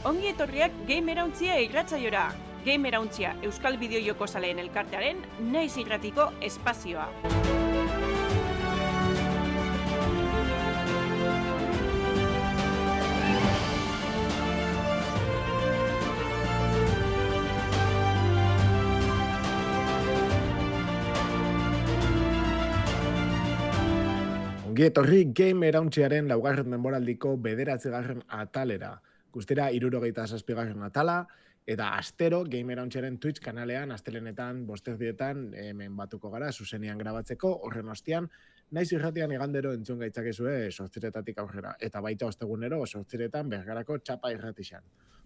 Ongi etorriak Gamerauntzia irratsaiora. Gamerauntzia Euskal Bideojoko Zaleen Elkartearen naiz irratiko espazioa. Ongi etorri Gamerauntzaren laugarren denboraldiko 9. atalera. Guztira 77. atala, eta astero Gamerauntzaren Twitch kanalean astelenetan, bosterdietan hemen batuko gara, zuzenean grabatzeko, horren ostean, naiz irratian igandero entzun gaitzakezue 8:00 aurrera, eta baita ostegunero 8:00 bergarako txapa irratixan.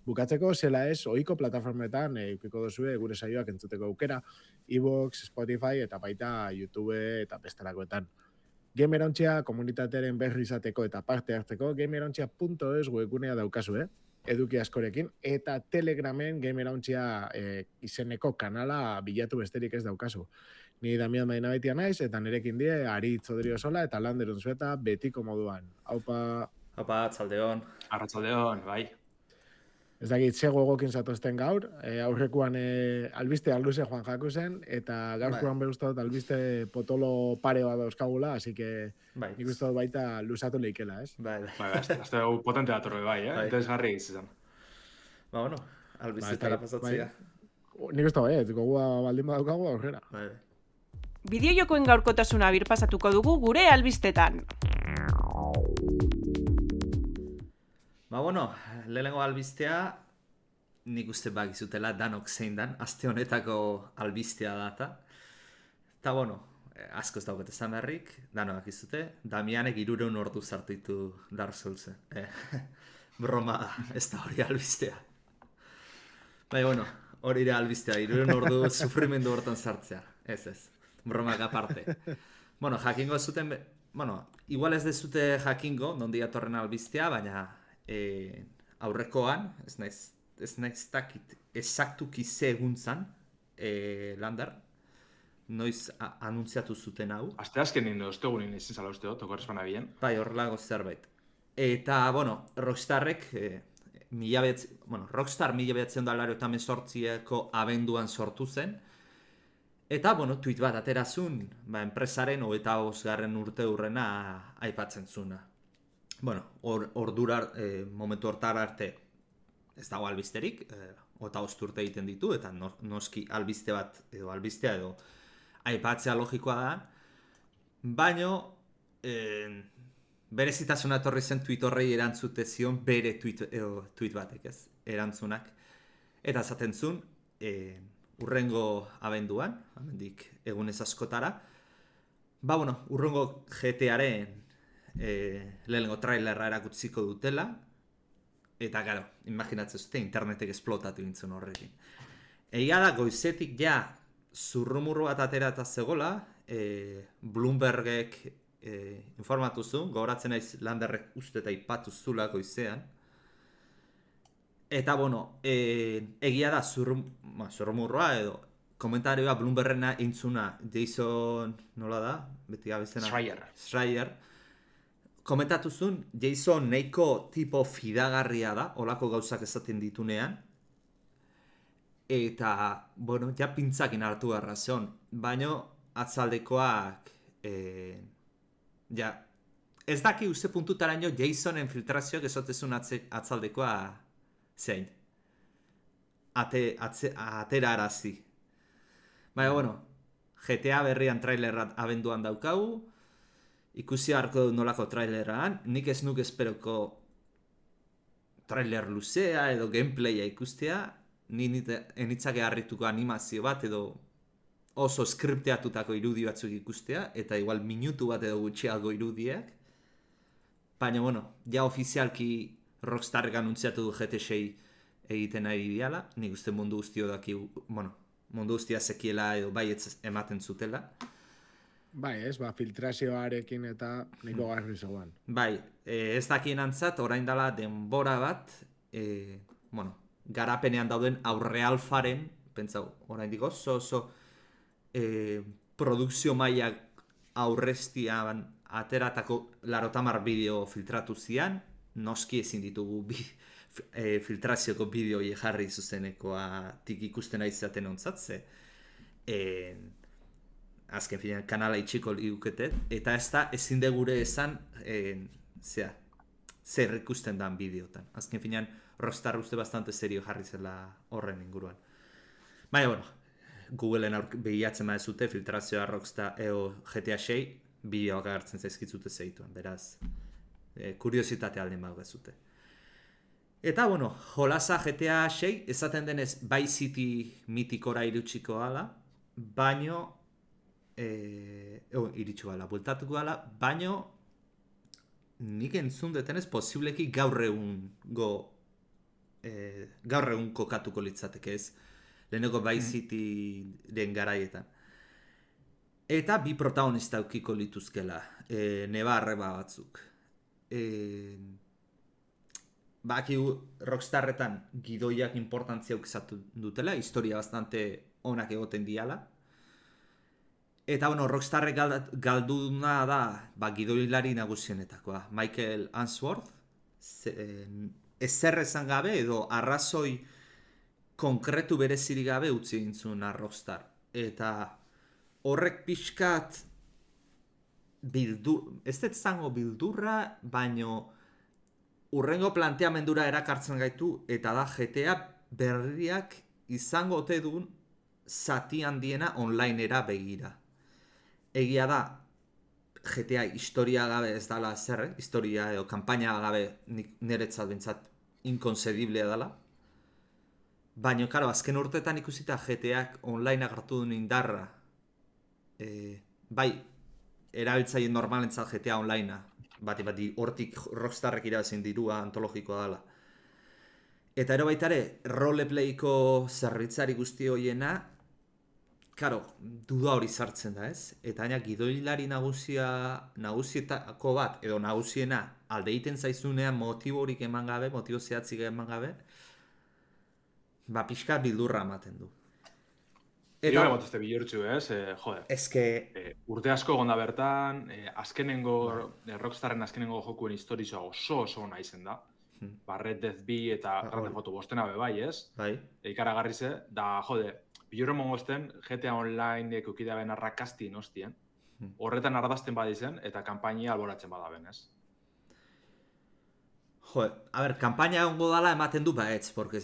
Bukatzeko, zela ez, ohiko plataformetan eukiko duzue gure saioak entzuteko aukera, iVoox, Spotify eta baita YouTube eta bestelakoetan. Gamerauntzia komunitatearen berri izateko eta parte hartzeko gameerauntzia.es webgunea daukazu, eduki askorekin, eta Telegramen Gamerauntzia izeneko kanala bilatu besterik ez daukazu. Ni Damian Mainabaitia naiz, eta nirekin die Aritz Odriozola eta Lander Unzueta betiko moduan. Aupa... Aupa, atzaldeon. Arratsaldeon, bai. Ez dakit, ze gogokin zatozten gaur, aurrekoan albiste luze Juan Jakusen, eta gaurkoan beruztat albiste potolo pare bat dauzkagula, así que nik uste dut baita luzatu leikela, ez? Bai, azte hau potente datorre bai, interesgarri izan. Ba, bueno, albistetara pasatzea. Nik uste bai, gogua baldin badaukagu aurrera. Bideojokoen gaurkotasuna birpasatuko dugu gure albistetan. Ba, bueno, lehenengo albistea, nik uste bagizutela danok zein dan, aste honetako albistea data. Eta, bueno, asko ez daukat esan beharrik, danok izute, Damianek 300 ordu zartitu Dark Soulsen. Broma da, ez da hori albistea. Bai, bueno, hori ere albistea, 300 ordu sufrimendu hortan sartzea. Ez, bromak aparte. Bueno, jakingo zuten, igual ez dezute jakingo, nondi atorren albistea, baina aurrekoan, ez naiz dakit, esaktuki ze egun zan, Lander, noiz anuntziatu zuten hau. Aste azkenin, ostegunin izin zala uste dut, okorrezpana bien. Bai, horrelago zerbait. Eta, bueno, Rockstarrek, Rockstar 1988ko abenduan sortu zen, eta, bueno, tweet bat aterazun, enpresaren 25. urte hurrena aipatzen zuna. Bueno, momentu hortar arte ez dago albisterik, eta urte egiten ditu, eta noski albistea edo aipatzea logikoa da, baino berezitasuna etorri zen tweet horrei erantzute zion bere tweet batek, ez, erantzunak. Eta esaten zuen, urrengo abenduan, amendik egunez askotara, urrengo GTaren lehenengo trailerra erakutziko dutela, eta gero, imaginatzen zute, internetek esplotatu gintzen horrekin. Egia da, goizetik ja zurrumurru bat aterata zegola, Bloombergek informatu zuen, gogoratzen naiz Landerrek uste eta ipatu zula goizean. Eta, bueno, egia da zurrumurroa edo komentarioa Bloombergena intzuna Jason, nola da? Beti gabizena? Schreier. Komentatu zuen, Jason nahiko tipo fidagarria da, olako gauzak esaten ditunean. Eta, bueno, ja pintzakin hartu garrazion, baino atzaldekoak, ez daki uste puntutaraino Jasonen filtrazioak esotezun atzaldekoa zein. Atera arazi. Baina, bueno, GTA berrian trailerra abenduan daukagu, ikusi harko du nolako traileran, nik ez nuk esperoko trailer luzea edo gameplaya ikustea, enitzake harrituko animazio bat edo oso skripteatutako irudi batzuk ikustea, eta igual minutu bat edo gutxiago irudiak. Baina, bueno, ja ofizialki Rockstarrek anuntziatu du GT6 egiten ari diala, nik uste mundu guztia zekiela edo baietz ematen zutela. Bai, ez, filtrazioarekin eta niko garri zegoen. Bai, ez dakien antzat, orain dela denbora bat, garapenean dauden aurrealfaren, pentsau, orain digo, oso produkzio mailak aurreztian ateratako 80 bideo filtratu zian, noski ezin ditugu filtrazioko bideoi jarri zuzenekoatik ikusten aizaten ontzatze. Azken finean kanala itxiko liguketet, eta ez da ezin gure esan zer ikusten dan bideotan. Azken finean Rockstar uste bastante serio jarri zela horren inguruan. Baina, bueno, Googleen behiatzen zute filtrazioa Rockstar GTA 6 bideoak agertzen zaizkitzute zeituan, beraz, kuriositate alden badugazute. Eta, bueno, jolasa GTA 6 esaten denez Vice City mitikora iritsiko gala, baino iritsu gala, bueltatuko gala, baino nik entzun detenez posibleki gaur egun kokatuko litzateke ez, leheneko Vice City den garaietan. Eta bi protagonista aukiko lituzkela, neba arreba batzuk. Bakigu Rockstarretan gidoiak importantzia ukizatu dutela, historia bastante onak egoten diala. Eta, bueno, Rockstarrek galduna da, gidoilari nagusienetakoa. Michael Answorth, ezer esan gabe edo arrazoi konkretu berezirik gabe utzi gintzuna Rockstar. Eta horrek pixkat ez dut zango bildurra, baino urrengo planteamendura erakartzen gaitu, eta da GTA berriak izango ote duen zati handiena onlinera begira. Egia da, GTA historia gabe ez dala zer, historia edo kampaina gabe niretzat bintzat inkonzediblea dela. Baina, karo, azken urteetan ikusita GTAk online agartu duen indarra, bai, erabiltzaile normalentzat GTA onlinea, bati hortik Rockstarrek irabazin dirua antologikoa dela. Eta ero baitare, roleplayko zerbitzari guzti horiena, karo, duda hori sartzen da ez? Eta baina gidoilari nagusietako bat, edo nagusiena, alde egiten zaizunean motiborik eman gabe, motibo zehatzik eman gabe, pixka bildurra ematen du. Eta batuzte bihurtzu, ez? Joder. Eske... urte asko gonda bertan, Rockstarren azkenengo jokuen historizoa oso ona izen da. Red Death 2 eta Grand Theft Auto 5 bai, ez? Bai. Ikaragarri ze, da, jode, bihurren mongosten GTA Online ekukidea ben arrakasti nostien. Horretan ardazten badizen eta kanpainia alboratzen badaben, ez? Joder, a ber, kanpaina ongo dala ematen du baetz, porque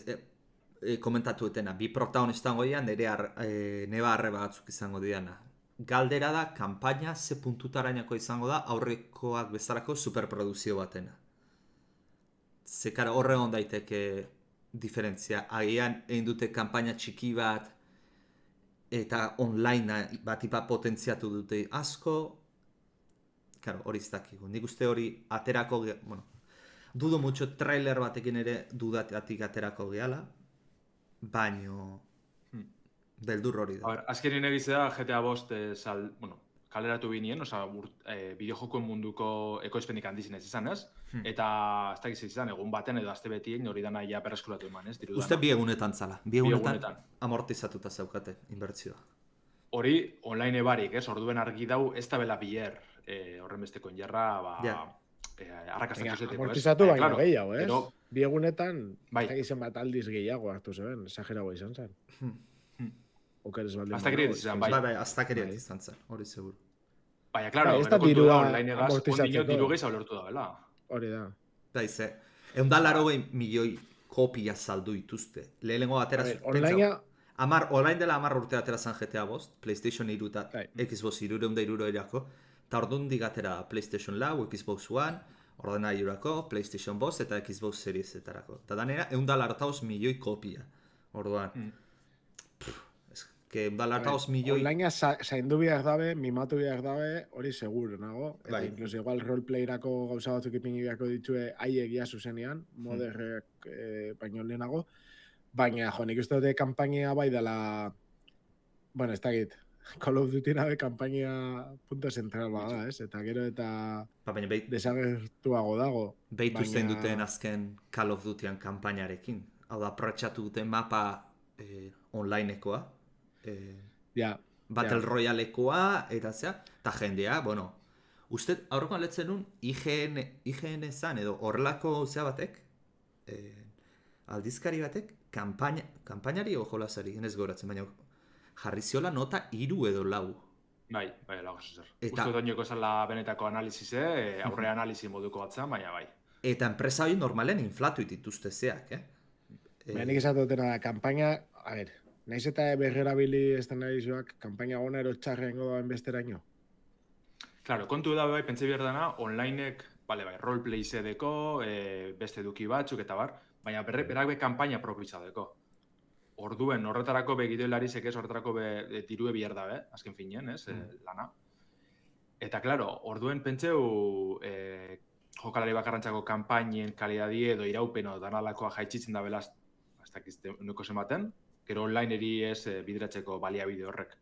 komentatu etena, bi protagonista ongo dian, neba arreba batzuk izango diana. Galdera da, kanpaina ze puntutarainako izango da aurrekoak bezalako superproduzio batena. Zekara horre hon daiteke diferentzia. Agian egin dute kanpaina txiki bat eta online batipa potentziatu dute asko. Claro, hori ez dakigu. Nik uste hori aterako, bueno, dudo mucho trailer batekin ere dudatik aterako gehala, baino beldur hori da. Azkenin egizea GTA 5 kaleratu binien, bideojokoen munduko ekoizpenik handizinez izan, ez? Eta ez dakiz izan, egun baten edo azte betien hori dana ja berreskuratu eman, ez? Uste bi egunetan zala. Bi egunetan amortizatuta zaukate inbertsioa. Hori online barik, ez? Orduen argi dau ez da bela bier horren besteko injarra, arrakastatu zeteko, ez? Amortizatu baina gehiago, ez? Bi egunetan, izen bat aldiz gehiago hartu zeben, esagerago izan zen. Okeres baldin. Aztakeriet izan, bai. Bai, aztakeriet izan zen, hori seguru. Baina, klaro, ez da dirua amortizatzeko. Diru gehi zaulortu da, bela. Hori da. Daize, 180 milioi kopia saldu ituzte. Lehenengo atera Onlinea... Orain dela 10 urte atera zen GTA 5, PlayStation 3 eta Xbox 360 erako, eta ordundik atera PlayStation 4, Xbox One, ordenagailurako, PlayStation 5 eta Xbox Series etarako. Eta danera, 180 milioi kopia. Orduan. Que 180 milioi... Onlinea zaindu biak dabe, mimatu biak dabe, hori seguro nago. Eta incluso igual roleplayerako gauza batzuk ipingi biako ditue aiegia zuzenean, moderrek baino lehenago. Baina, jo, nik uste dute kampainia bai dela... Bueno, ez dakit. Call of Duty nabe kampainia punto central bada, ez? Eta gero eta desagertuago dago. Beitu zein duten azken Call of Dutyan kampainarekin. Hau da, aprotxatu duten mapa onlineekoa. Battle Royalekoa, eta zea, eta jendea, bueno, uste, aurrekoan letzen nun, IGN zan, edo horrelako zea batek, aldizkari batek kanpainari o jolasari, ez goratzen, baina jarri ziola nota 3 edo 4. Bai, lago zer. Eta- Uste doineko zela benetako analizize, aurre analizi moduko batzan, baina bai. Eta enpresa hori normalen inflatu dituzte zeak, Baina nik esatu dutena da, kanpaina, a ber, naiz eta berrerabili estenarizoak, kanpaina gona ero txarrengo daen besteraino. Claro, kontu da bai, pentsa behar dana, onlinek, bai, roleplay zedeko, beste eduki batzuk eta bar, baina berak be kanpaina propitza deko. Orduen, horretarako be gidoilarizek ez, horretarako be dirue bihar da, azken finean, ez, lana. Eta, claro, orduen pentseu, jokalari bakarrantzako kanpainen kalidadie edo iraupeno danalakoa jaitzitzen da belaz, ez dakizte uneko zenbaten, gero onlineri ez bideratzeko baliabide horrek.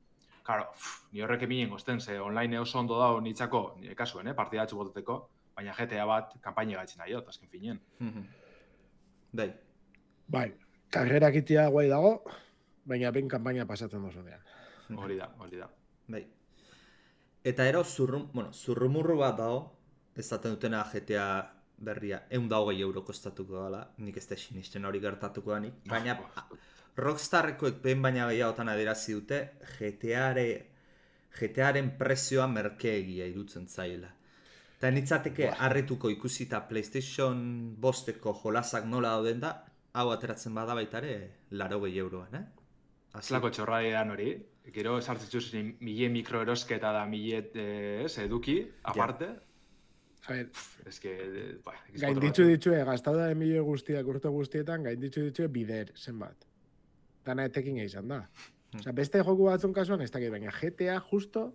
Claro, ni horrek eminen gozten, ze online oso ondo dago nitzako, nire kasuen, partidatzu boteteko, baina GTA bat kanpaina gatzen nahi dut, azken finean. Bai. Bai, karrerak itia guai dago, baina ben kanpaina pasatzen dozunean. Hori da. Bai. Eta ero zurrumurru bat dago, ezaten dutena GTA berria 120 euro kostatuko dela, nik ez da sinisten hori gertatuko danik, baina Rockstarrekoek behin baina gehiagotan adierazi dute GTAren prezioa merkeegia irutzen zaila. Eta nitzateke harrituko ikusita PlayStation 5eko jolasak nola dauden da, hau ateratzen bada baita ere 80 euroan, Azlako txorradean hori, gero sartzen zuzen mille mikroerosketa da mille eduki, aparte. A ber, Ez que, gainditzu ditue, gastau da emilio guztiak urte guztietan, gainditzu ditue bider zenbat. Dana etekin izan da. Osea, beste joku batzun kasuan ez dakit, baina GTA justo...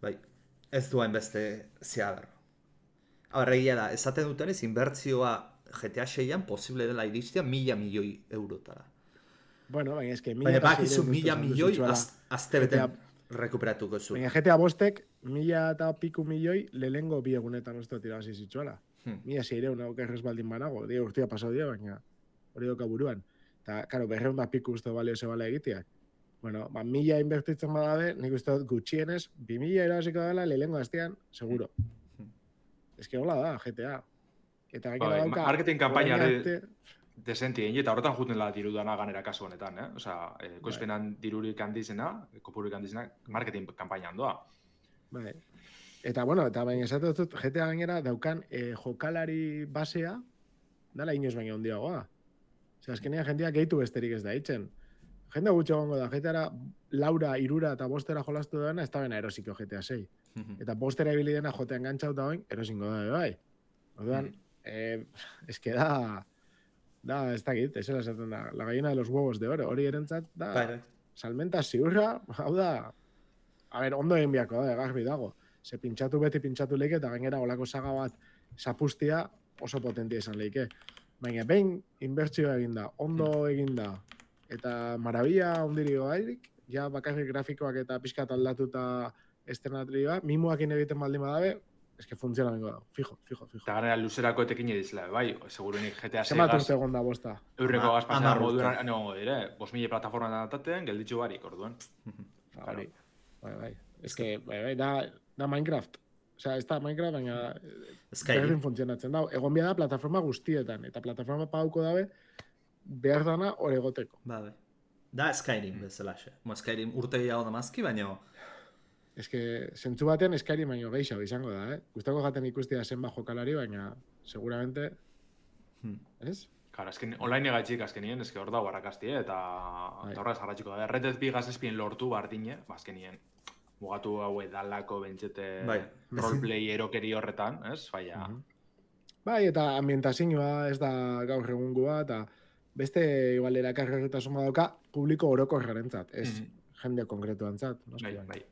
Bai, ez duen beste zeadarro. Egia da, esaten dutenez, inbertzioa GTA 6an posible dela iristea 1.000 milioi eurotara. Bueno, baina eske... Baina bakizu 1.000 milioi azte beten rekuperatuko zu. Baina GTA 5ek 1.000 eta piku milioi lehengo bi egunetan uste tirazi zitzuela. 1.600 okerrez baldin banago, dia urtia pasau dia, baina hori doka buruan. Eta, karo, 200 piku uste balio zebala egiteak. Bueno, 1.000 inbertitzen badabe, nik uste dut gutxienez, 2.000 irabaziko dela lehengo hastean, seguro. Ez que hola da, GTA. Eta gainera dauka... Marketing kanpaina desenti egin, eta horretan juten la dirudana ganera kasu honetan, Osea, ekoizpenan dirurik handizena, kopururik handizena, marketing kanpaina handoa. Bai. Eta, bueno, eta baina esatu dut, GTA gainera daukan jokalari basea, dala inoz baina handiagoa. Osea, azkenean jendeak gehitu besterik ez da hitzen. Jende gutxo gongo da, GTA laura, irura eta bostera jolastu duena, ez da bena erosiko GTA 6. Eta bostera ibili dena jotean gantzauta hoin, erosingo da, bai. Orduan, eske da, ez dakit, esela esaten da, la gallina de los huevos de oro, hori erentzat, da, salmenta ziurra, hau da, a ber, ondo egin biako da, garbi dago. Ze beti pintxatu leike, eta gainera olako saga bat zapustia oso potentia izan leike. Baina behin inbertsioa eginda, ondo eginda, eta marabia ondiri gairik, ja bakarrik grafikoak eta pixkat aldatuta estenatrioa, mimoakin egiten baldin badabe, eske funtziona bengo da, fijo. Eta ganera luzerako etekin edizela, bai, segurunik GTA 6 Zemat urte egon da bosta. Eurreko gazpasea moduan egongo dire, 5.000 plataforma dataten, gelditxu barik, orduan. Hori, bai. Eske, bai, da Minecraft. Osea, ez da Minecraft, baina berdin funtzionatzen da. Egon bia da plataforma guztietan, eta plataforma pauko dabe, behar dana hor egoteko. Bai. Da Skyrim bezalaxe. Skyrim urte gehiago da mazki, baina... Eske, zentzu batean Skyrim baino gehiago izango da, Gustako jaten ikustia zenba jokalari, baina seguramente... Ez? Claro, esken online egatxik azkenien, eske hor da barrakaztie, eta horrez jarratxiko da. Red Dead 2 gazespien lortu bardine, azkenien. Mugatu hau edalako bentsete roleplay erokeri horretan, ez? Baina... Bai, eta ambientazioa ez da gaur egungoa, eta beste igual erakarrerritasun badauka publiko orokorrarentzat, ez jende konkretuantzat. Bai.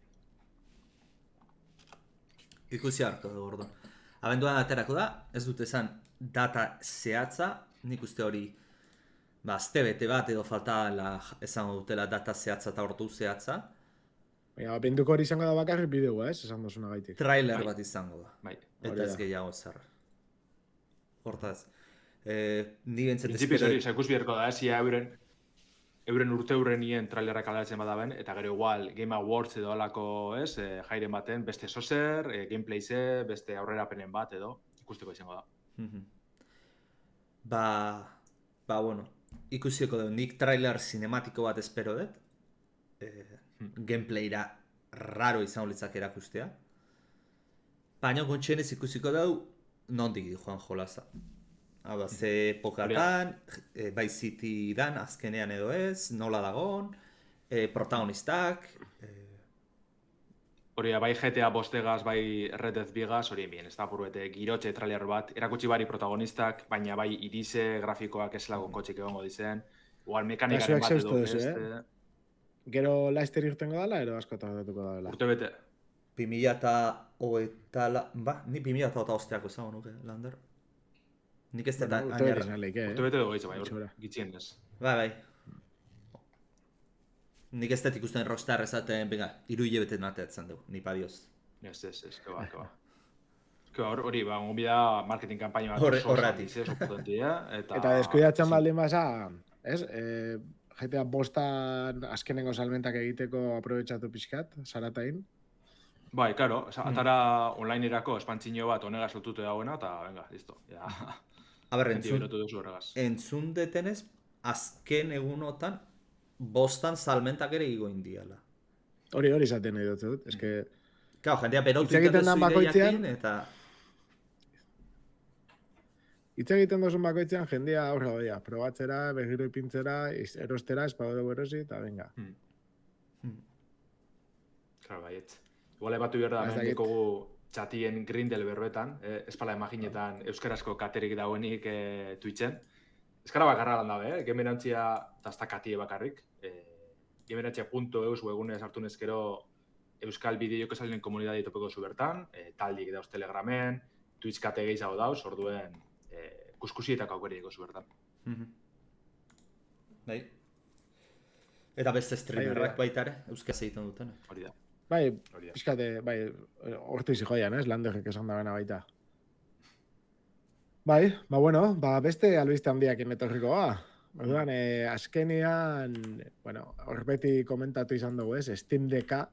Ikusi harko dugu orduan. Abenduan aterako da, ez dut esan data zehatza, nik uste hori azte bete bat edo falta esango dutela data zehatza eta ordu zehatza. Baina, abenduko hori izango da bakarrik bideoa, ez? Esan dozuna gaitik. Trailer bat izango da. Bai. Eta ez gehiago zer. Hortaz. Ni bentzat Printzipioz hori, ikus biherko da, zia euren urte nien trailerrak aldatzen badaben, eta gero igual Game Awards edo alako, ez, jairen baten, beste sozer, gameplayze, beste aurrerapenen bat edo, ikusteko izango da. Ba, bueno, ikusiko dut, nik trailer cinematiko bat espero dut. Gameplayra raro izan litzak erakustea. Baina gontxenez ikusiko dut, nondik joan jolaza. Hau da, ze epokatan, bai City dan, azkenean edo ez, nola dagon, protagonistak, Hori, bai GTA bostegaz, bai Red Dead bigaz, hori bien, ez da buruete girotxe trailer bat, erakutsi bari protagonistak, baina bai irize grafikoak ez lagun kotxik egongo dizen, igual mekanikaren bat edo beste. Gero Leicester irtengo dala, ero asko tardatuko dala. Urte bete. 2008, ba, ni 2008 ezagun nuke, Lander. Nik ez dut Urte bete izan leike, Urte bete dugu bai, gitzien ez. Bai. Nik ez dut ikusten Rockstar ezaten, venga, 3 hilabete nateatzen dugu, ni padioz. Ez, keba. Hori, ba, onbida marketing kampaina bat horretik. Eta deskuidatzen baldin basa, ez? GTA bostan azkenengo salmentak egiteko aprobetxatu pixkat, zaratain. Bai, karo, atara online-erako espantzino bat onegaz lotutu dagoena, eta venga, listo. A ber, entzun detenez, azken egunotan, bostan salmentak ere igo indiala. Hori izaten nahi dut, eske... Claro, jendea berotu egiten duzu ideiakin, eta... Hitz egiten duzun bakoitzean, jendea aurra doia. Probatzera, begiro ipintzera, erostera, espadoro erosi, eta venga. Claro, baietz. Igual batu behar da, mendikogu txatien grindel berbetan, espala imaginetan euskarazko katerik dauenik Twitchen. Eskara bakarra lan dabe, gemerantzia, eta ez da katie bakarrik. Gemerantzia.eus webgunea sartu nezkero euskal bideoko salen komunidade topeko zu bertan, taldik dauz Telegramen, Twitch kate gehiago dauz, orduen kuskusietako aukerieko zu bertan. Bai. Eta beste streamerrak baita ere, euskaz egiten duten. Hori da. Bai, pixkate, bai, hortu izi joian, ez? Landerrek esan da bena baita. Bai, bueno, beste albiste handiak etorriko ba. Orduan, azkenean, bueno, hor beti komentatu izan dugu, ez? Steam Decka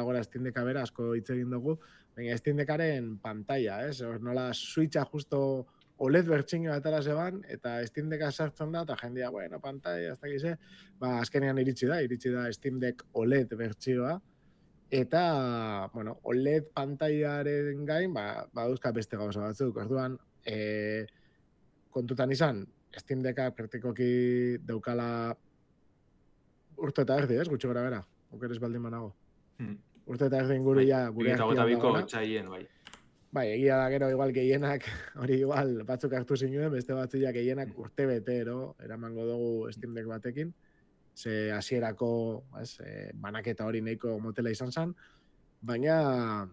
gora, Steam Decka bera, asko hitz egin dugu, baina Steam Deckaren pantalla, ez? Hor nola Switcha justo OLED bertxingo atara zeban, eta Steam Decka sartzen da, eta jendea, bueno, pantalla, ez dakize, azkenean iritsi da Steam Deck OLED bertxioa, eta, bueno, OLED pantaiaren gain, baduzka beste gauza batzuk, orduan, kontutan izan, Steam Decka praktikoki daukala urte eta erdi, ez? Gutxi gora bera, okeres baldin manago. Urte eta erdi inguru ja gure artian dagoena. Bai, egia da gero igual gehienak, hori igual batzuk hartu zinuen, beste batzuak gehienak urte betero, eramango dugu Steam Deck batekin, ze hasierako banaketa hori nahiko motela izan zen, baina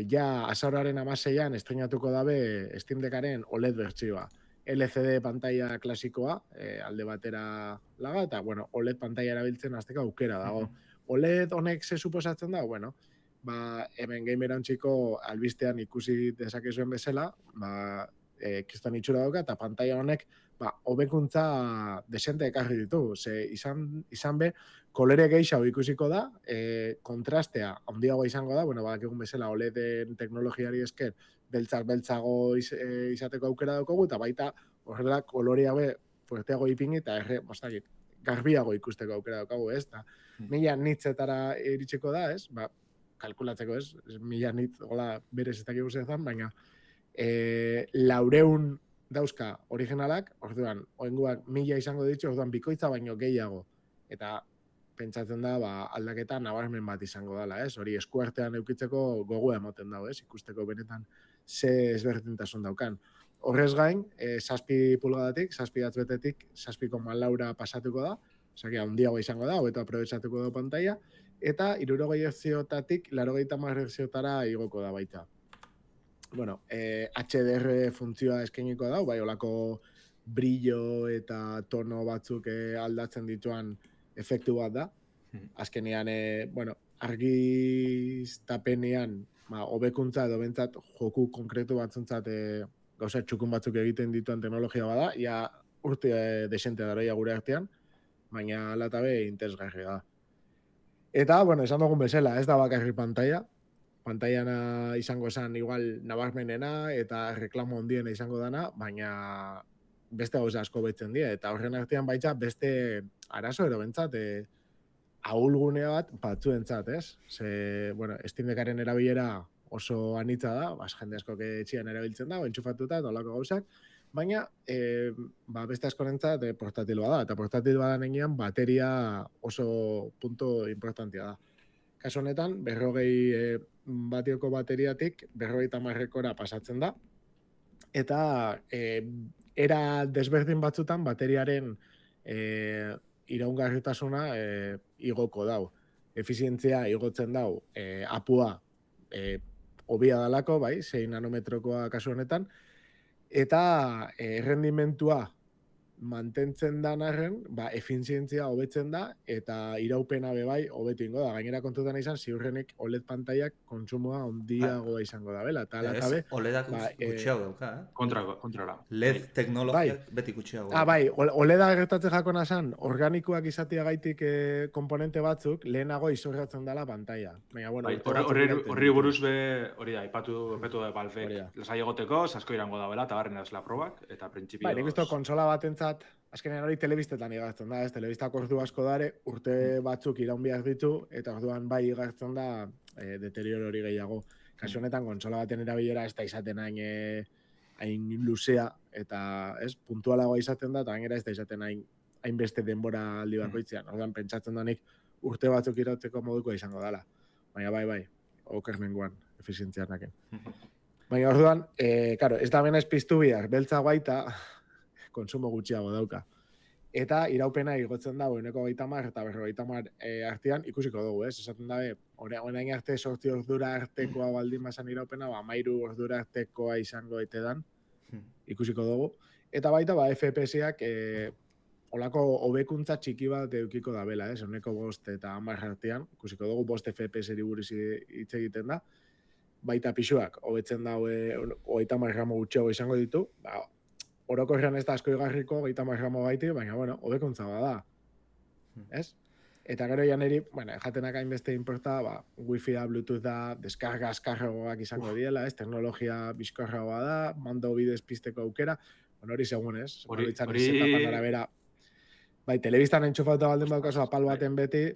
ja azaroaren 16an estrenatuko dabe Steam Deckaren OLED bertsioa. LCD pantalla klasikoa, alde batera laga, eta bueno, OLED pantalla erabiltzen hasteko aukera dago. OLED honek ze suposatzen da, bueno, hemen gamerantziko albistean ikusi dezakezuen bezala, kiston itxura dauka, eta pantalla honek hobekuntza desente ekarri ditu. Ze izan be, kolore gehiago ikusiko da, kontrastea handiagoa izango da, bueno, egun bezala OLEDen teknologiari esker beltzago izateko aukera daukogu, eta baita horrela kolorea fuerteago ipini eta garbiago ikusteko aukera daukagu, ez? Mila nitzetara iritsiko da, ez? Kalkulatzeko, ez? Mila nitz, hola, berez ez dakik guztetan, baina 400 dauzka originalak, orduan, oenguak 1000 izango ditzu, orduan bikoitza baino gehiago. Eta pentsatzen da, aldaketa nabarmen bat izango dela, ez? Hori eskuartean eukitzeko gogoa emoten dago, ez? Ikusteko benetan ze ezberdintasun daukan. Horrez gain, 7 pulgadatik, 7 betetik, 7,4 pasatuko da, osea, handiago izango da, hobeto aprobetxatuko da pantalla, eta 60 Hz-tatik 80 Hz-tara igoko da baita. Bueno, HDR funtzioa eskainiko da, bai olako brillo eta tono batzuk aldatzen dituan efektu bat da. Azkenean, bueno, argiztapenean, hobekuntza edo bentsat joku konkretu batzuntzat gauza txukun batzuk egiten dituen teknologia bada, ja urte desente daroia gure artean, baina alatabe interesgarri da. Eta, bueno, esan dugun bezala, ez da bakarri pantalla, pantaiana izango esan igual nabarmenena eta reklamo handiena izango dana, baina beste gauza asko betzen dira, eta horren artean baita beste arazo ero bentsat, ahulgunea bat batzuentzat, ez? Ze, bueno, Steam-dekaren erabilera oso anitza da, jende asko etxian erabiltzen da, entxufatuta eta olako gauzak, baina beste askorentzat portatiloa da, eta portatiloa da nenean bateria oso punto importantia da. Kasu honetan, 40 batioko bateriatik 50 pasatzen da, eta era desberdin batzutan bateriaren iraungarritasuna igoko dau. Efizientzia igotzen dau apua hobia dalako, bai, 6 nanometrokoa kasu honetan, eta errendimentua mantentzen dan arren, efizientzia hobetzen da, eta iraupena bebai hobetu ingo da. Gainera kontutan izan, ziurrenek OLED pantaiak kontsumoa ondiagoa izango da, bela. Eta alatabe... OLEDak gutxiago dauka, Kontrara. LED teknologiak beti gutxiago. Bai, OLEDa gertatzen jakona zan, organikoak izatiagaitik komponente batzuk, lehenago izorratzen dela pantaia. Baina, bueno... Horri buruz hori da, ipatu da Valve lasai egoteko, sasko irango da bela, eta barren la probak, eta printzipioz... Bai, nik uste konsola batentzat, azkenean hori telebistetan igartzen da, ez? Telebistak ordu asko dare, urte batzuk iraun behar ditu, eta orduan bai igartzen da deterioro hori gehiago. Kasu honetan, konsola baten erabilera ez da izaten hain luzea, eta ez, puntualagoa izaten da, eta gainera ez da izaten hainbeste denbora aldi bakoitzean. Orduan, pentsatzen da nik urte batzuk irautzeko moduko izango dela. Baina bai, okermengoan, efizientziarnaken. Baina orduan, karo, ez da bena espiztu bihar, beltza guaita, konsumo gutxiago dauka. Eta iraupena igotzen dago 30 eta 50 artean ikusiko dugu, ez? Esaten dabe, orain arte 8 ordura artekoa baldin bazan iraupena, 13 ordura artekoa izango etedan, ikusiko dugu. Eta baita, FPS-ak olako hobekuntza txiki bat edukiko da bela, ez? 5 eta 10 artean, ikusiko dugu 5 FPS-eri buruz hitz egiten da. Baita pixuak, hobetzen dago 30 gramo gutxiago izango ditu, orokorrean ez da asko igarriko, 30 gramo baiti, baina, bueno, hobekuntza da. Ez? Eta gero janeri, bueno, jatenak hainbeste inporta, Wi-Fi-a, Bluetooth-a, deskarga azkarragoak izango diela, ez? Teknologia bizkorragoa da, mando bidez pizteko aukera, bueno, hori segun, ez? Hori arabera. Bai, telebistan entxufatu baldin baukazu apal baten beti,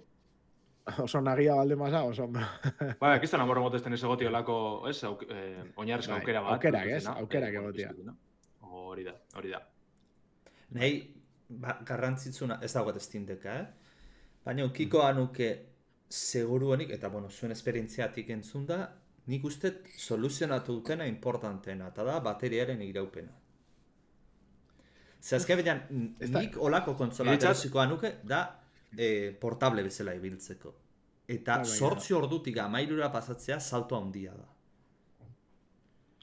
oso nagia baldin baza, oso... Bai, akizten amorro motesten ez egoti olako, ez? Oinarrizko aukera bat. Aukerak, ez? Aukerak egotia. Hori da. Nahi, garrantzitsuna, ez dagoet Steam-deka, baina ukiko anuke seguruenik, eta bueno, zuen esperientziatik entzun da, nik uste soluzionatu dutena importanteena, eta da bateriaren iraupena. Zazke benean, nik olako kontsola erosiko anuke, da portable bezala ibiltzeko. Eta 8 ordutik 13 pasatzea salto handia da.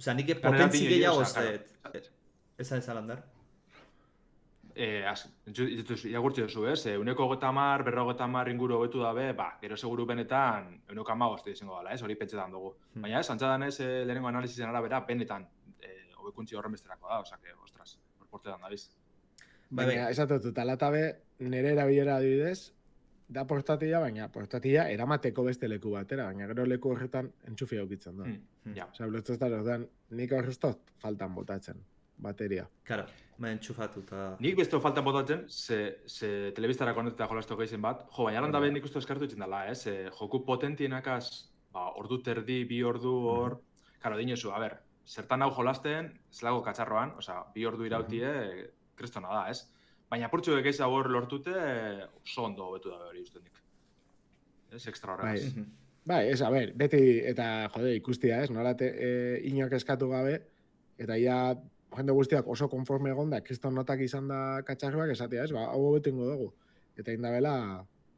Osea, nik potentzi gehiago ez dut. Esan Landar? Iagurtzi duzu, ez? 130, 50 inguru hobetu dabe, gero seguru benetan 115 izango dela, ez? Hori pentsetan dugu. Baina ez, antzadan ez, lehenengo analizisen arabera, benetan hobekuntzi horren besterako da, osake, ostras, portetan dabiz. Baina, esatut, talatabe, nire erabilera adibidez, da portatila, baina portatila eramateko beste leku batera, baina gero leku horretan entxufia aukitzen da. Osa, ulertzen da, orduan, nik horreztot faltan botatzen. Bateria. Karo, entxufatuta... Nik beste faltan botatzen, ze telebistara konekta jolastu gehien bat, baina landa behin ikustu eskartu itzen dela, joku potentienakaz, ordu terdi, 2 ordu hor... Karo, dinezu, zertan hau jolasten, zelago katxarroan, 2 ordu irautie, kristona da, ez? Baina portxu egeiz hor lortute, oso ondo hobetu da hori ustenik. Ez, ekstra horregaz. Bai, ez, beti, eta, ikustia, ez, nolate, inok eskatu gabe, eta ja... Jende guztiak oso konforme egonda, kriston notak izan da katxarroak esatea, ez? Hau hobetu ingo dugu. Eta indabela,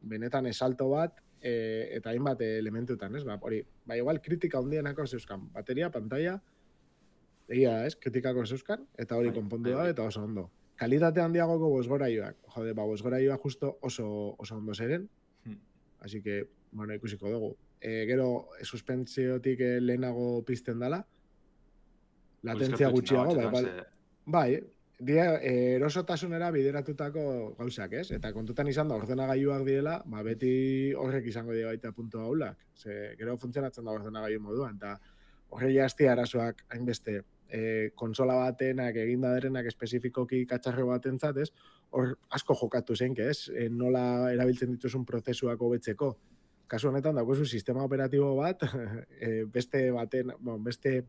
benetan esalto bat, eta hainbat elementutan, ez? Hori, igual kritika hundienako zeuzkan. Bateria, pantalla, egia, ez? Kritikako zeuzkan, eta hori konpondu da, eta oso ondo. Kalitate handiagoko bozgoraioak. Bozgoraioak justo oso ondo zeren. Así que, bueno, ikusiko dugu. Gero, suspentsiotik lehenago pizten dala, latentzia gutxiago, bai, erosotasunera bideratutako gauzak, ez? Eta kontutan izan da ordenagailuak direla, beti horrek izango dira baita puntu haulak. Gero funtzionatzen da ordenagailu moduan, eta horrei hastia arazoak hainbeste konsola batenak eginda derenak espezifikoki katxarro batentzat, ez? Hor asko jokatu zenke, ez? Nola erabiltzen dituzun prozesuak hobetzeko. Kasu honetan daukazu sistema operatibo bat beste baten, beste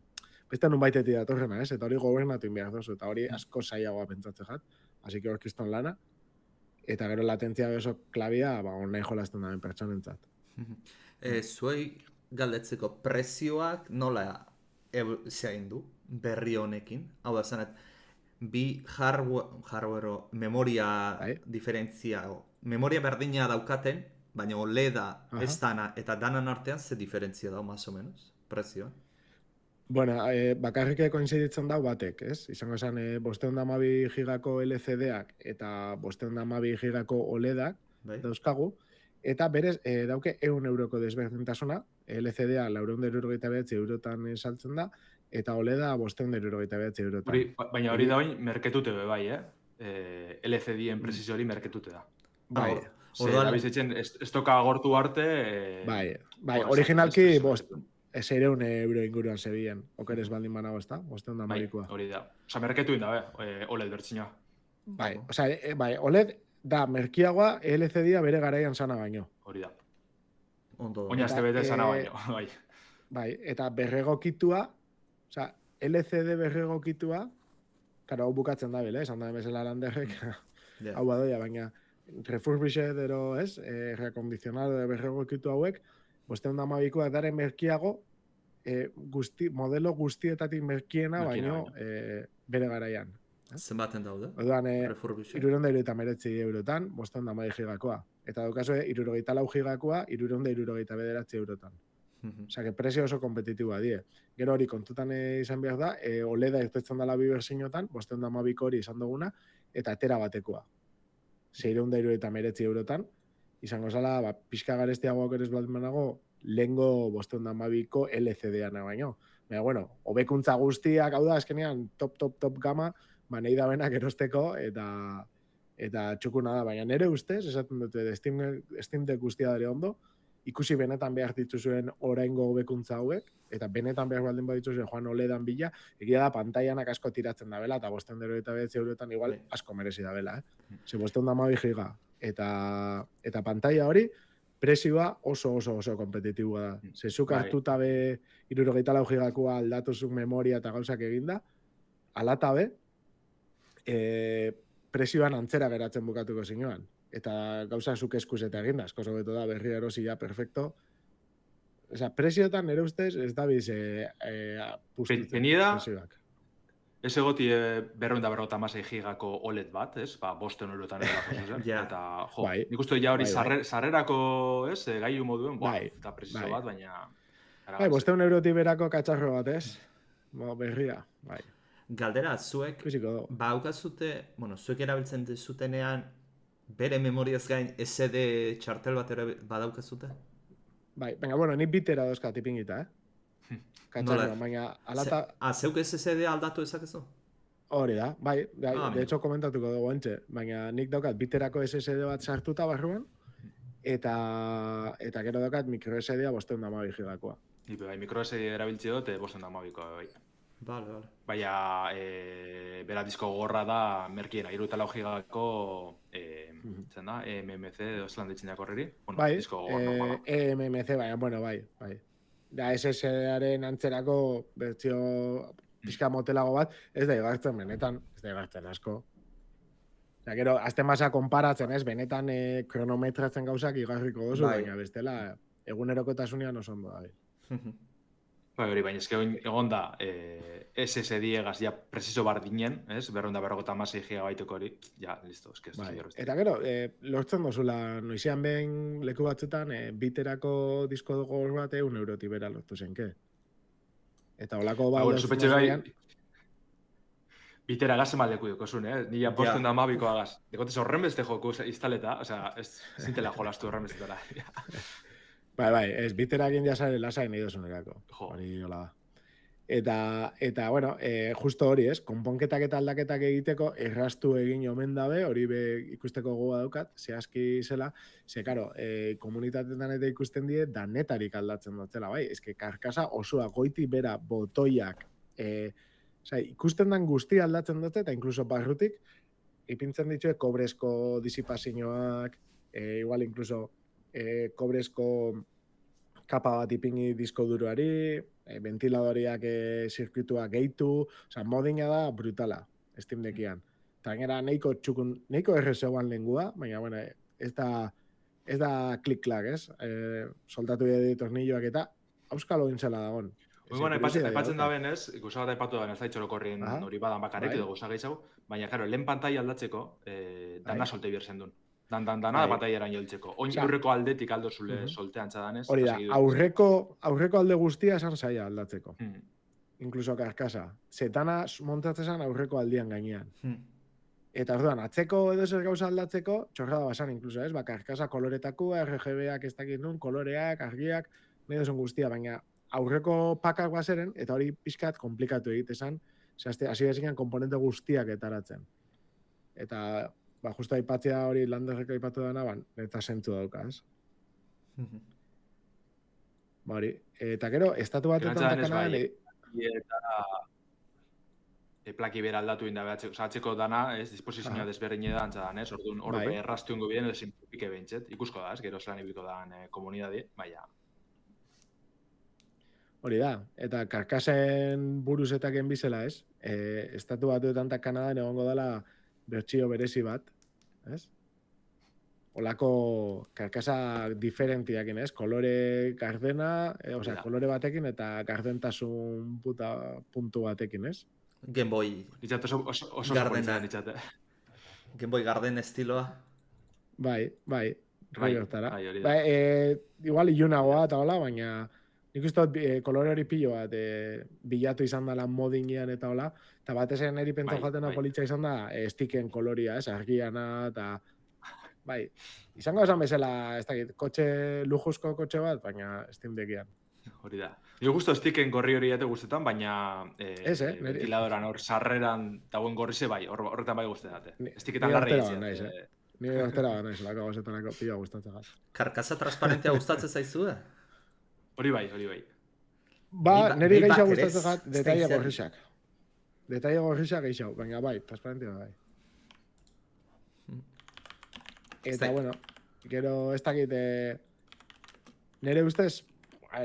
nunbaitetik datorrena, ez? Eta hori gobernatu behar dozu, eta hori asko zailagoa pentsatzen jat. Así que hor kriston lana. Eta gero latentzia oso klabia, online jolazten daben pertsonentzat. Zuei galdetzeko prezioak nola zein du berri honekin? Hau da, zanet, bi hardware memoria diferentzia, memoria berdina daukaten, baina OLEDa ez dana eta danan artean ze diferentzia da, más o menos, prezioa? Bueno, bakarrik koinziditzen dau batek, ez? Izango esan, 512 gigako LCD-ak eta 512 gigako OLEDak dauzkagu, eta berez, dauke 100 euroko desberdintasuna, LCD-a 469 eurotan saltzen da, eta OLEDa 569 eurotan. Baina hori da bain, merketute bai, LCD-en presizio hori merketute da. Bai. Zera bizitzen, estoka agortu arte... Bai, originalki 600 euro inguruan zebilen, okerez baldin banago, ez da? 512koa. Hori da. Osa, merketu inda, OLED bertzina. Bai, OLED da merkiagoa LCD-a bere garaian sana baino. Hori da. Ondo. Oina azte bete sana baino, bai. Bai, eta berregokitua, oza, LCD berregokitua, karo, hau bukatzen da bile, esan da emezela landerrek, hau badoia, baina refurbished ero, ez, rekondizionado berregokitu hauek, 512koak daren merkiago, modelo guztietatik merkiena, baino bere garaian. Zenbaten daude? Orduan, 379 eurotan, 512 gigakoa. Eta daukazu, 64 gigakoa, 379 eurotan. Osa, que prezio oso kompetitiboa die. Gero hori kontutan izan behar da, OLEDa irtetzen dela bi bertsiotan, 512 hori izan duguna, eta atera batekoa. 679 eurotan, izango zala, pixka garestiagoak ere baldimanago, lehengo 512ko LCD-ana baino. Baina, bueno, hobekuntza guztiak, hau da, azkenean, top gama, nahi da benak erosteko, eta txukuna da. Baina nire ustez, esaten dute, Steam Deck guztia dara ondo, ikusi benetan behar dituzuen oraingo hobekuntza hauek, eta benetan behar baldin badituzuen joan OLEDan bila, egia da pantaianak asko tiratzen da bela, eta 509 eurotan igual asko merezi da bela. Ze 512 giga, eta pantaia hori, prezioa oso kompetitiboa da. Zezuk hartuta be 64 gigakoa aldatuzuk memoria eta gauzak eginda, alatabe, prezioan antzera geratzen bukatuko zinuan. Eta gauza zuk eskuz eta eginda, asko sobeto da berri erosia perfecto. Osa, prezioetan nire ustez ez da biz pustutzen. Penida, ez egoti 256 gigako OLED bat, ez? 500 eurotan erakozen. Eta, jo, nik uste ja hori sarrerako, ez? Gaiu moduen, eta prezio bat, baina... Bai, 500 eurotik berako katxarro bat, ez? Berria, bai. Galdera, zuek baukazute, zuek erabiltzen zutenean bere memoriaz gain SD txartel bat badaukazute? Bai, baina, nik bitera dauzka tipingita, Katxarro, baina alata... Zeuk SSD aldatu ezakezu? Hori da, bai, de hecho komentatuko dugu entxe, baina nik daukat biterako SSD bat sartuta barruan, eta gero daukat micro SD-a 512 gigakoa. Bai, micro SD erabiltze dut 512koa, bai. Vale. Baina, bera disko gorra da, merkiena, 64 gigako, zen da, MMC, zelan ditzen jako horreri? Bai, disko gorra. MMC, baina, bai. Da, SSD-aren antzerako bertzio pixka motelago bat, ez da igartzen benetan, ez da igartzen asko. Gero, azten basa konparatzen, ez, benetan kronometratzen gauzak igarriko dozu, baina bestela egunerokotasunean oso ondo da. Bai, hori, baina egon da SSD-egaz ja preciso bardinen, ez? 256 gigabaiteko hori, ja, listo, eske ez da jorrezte. Eta gero, lortzen dozula, noizean behin leku batzutan, biterako disko gogor bat 1 euroti bera lortu zenke. Eta holako bat... Zupetxe bai, bitera gaz eman leku dukozun, Nila posten da mabiko agaz. Dekotez horren beste joku instaleta, osea, ez zintela jolastu horren bestetara. Bai, ez, biterakin jasare lasain nahi dozunerako. Hori hola da. Eta bueno, justo hori, ez, konponketak eta aldaketak egiteko errastu egin omen dabe, hori be ikusteko gogoa daukat, zehazki zela, karo, komunitatetan eta ikusten die, danetarik aldatzen dutzela, bai, eske karkasa osoa goiti bera botoiak, Osea, ikusten den guztia aldatzen dute, eta inkluso barrutik, ipintzen ditue kobrezko disipazioak, igual inkluso kobrezko kapa bat ipini disko duroari, ventiladoriak zirkuituak gehitu, osea, modina da brutala, Steam Deckian. Eta gainera nahiko errezegoan lengua, baina, bueno, ez da klik-klak, ez? Soldatu edo tornilloak eta auskalo intzela dagon. Bueno, aipatzen da ben ez, gauza bat aipatu da ben ez da itxorokorrien hori badan bakarrik edo gauza gehiago, baina, karo, lehen pantaila aldatzeko, dana solte bierzen duen. Dana bataileran joltzeko. Oin aurreko aldetik aldo zule soltean txadanez. Hori da, aurreko alde guztia esan zaila aldatzeko. Inkluso karkasa. Zetana montatzen aurreko aldian gainean. Eta orduan, atzeko edo zer gauza aldatzeko, txorrada basan inkluso, ez? Karkasa koloretako, RGB-ak ez dakit nun, koloreak, argiak, nahi duzun guztia, baina aurreko pakak bazeren, eta hori pixkat komplikatu egitezan, hasi bezinean komponente guztiak etaratzen. Eta, justo aipatzea hori landerreko aipatu dana, eta sentzu dauka, ez? Hori, eta gero, estatu batetan dakanan... Plaki bera aldatu inda behatzeko, atzeko dana, ez, disposizioa desberdin edan txadan, ez? Orduan, hor errastuen gobien edo simplifike behintzet, ikusko da, ez? Gero zelan ibiko dan komunidadi, baina... Hori da, eta karkasen buruzetaken bizela, ez? Estatu batuetan eta Kanadan egongo dela bertsio berezi bat, ez? Olako karkasa diferentiakin, ez? Kolore gardena, kolore batekin eta gardentasun puntu batekin, ez? Game Boy gardena. Game Boy garden estiloa. Bai. Igual ilunagoa eta hola, baina nik uste dut kolore hori pilo bat bilatu izan dela modinean eta hola, eta batez egin eri pentsa jatena politxa izan da sticken koloria, ez, argiana, eta bai, izango esan bezala, ez dakit, lujuzko kotxe bat, baina Steam Deckian. Hori da. Nire guztu sticken gorri hori jate guztetan, baina ventiladoran hor sarreran dagoen gorrize bai, horretan bai guztetate. Stiketan larri izan. Nire hortera ba naiz, lako gozetanako pila gustatzen gat. Karkasa transparentia gustatzen zaizu, Hori bai. Niri geixo gustatzen gat, detaile gorrisak. Detaile gorrisak geixo, baina bai, transparentia bai. Eta, bueno, gero ez dakit, nire ustez,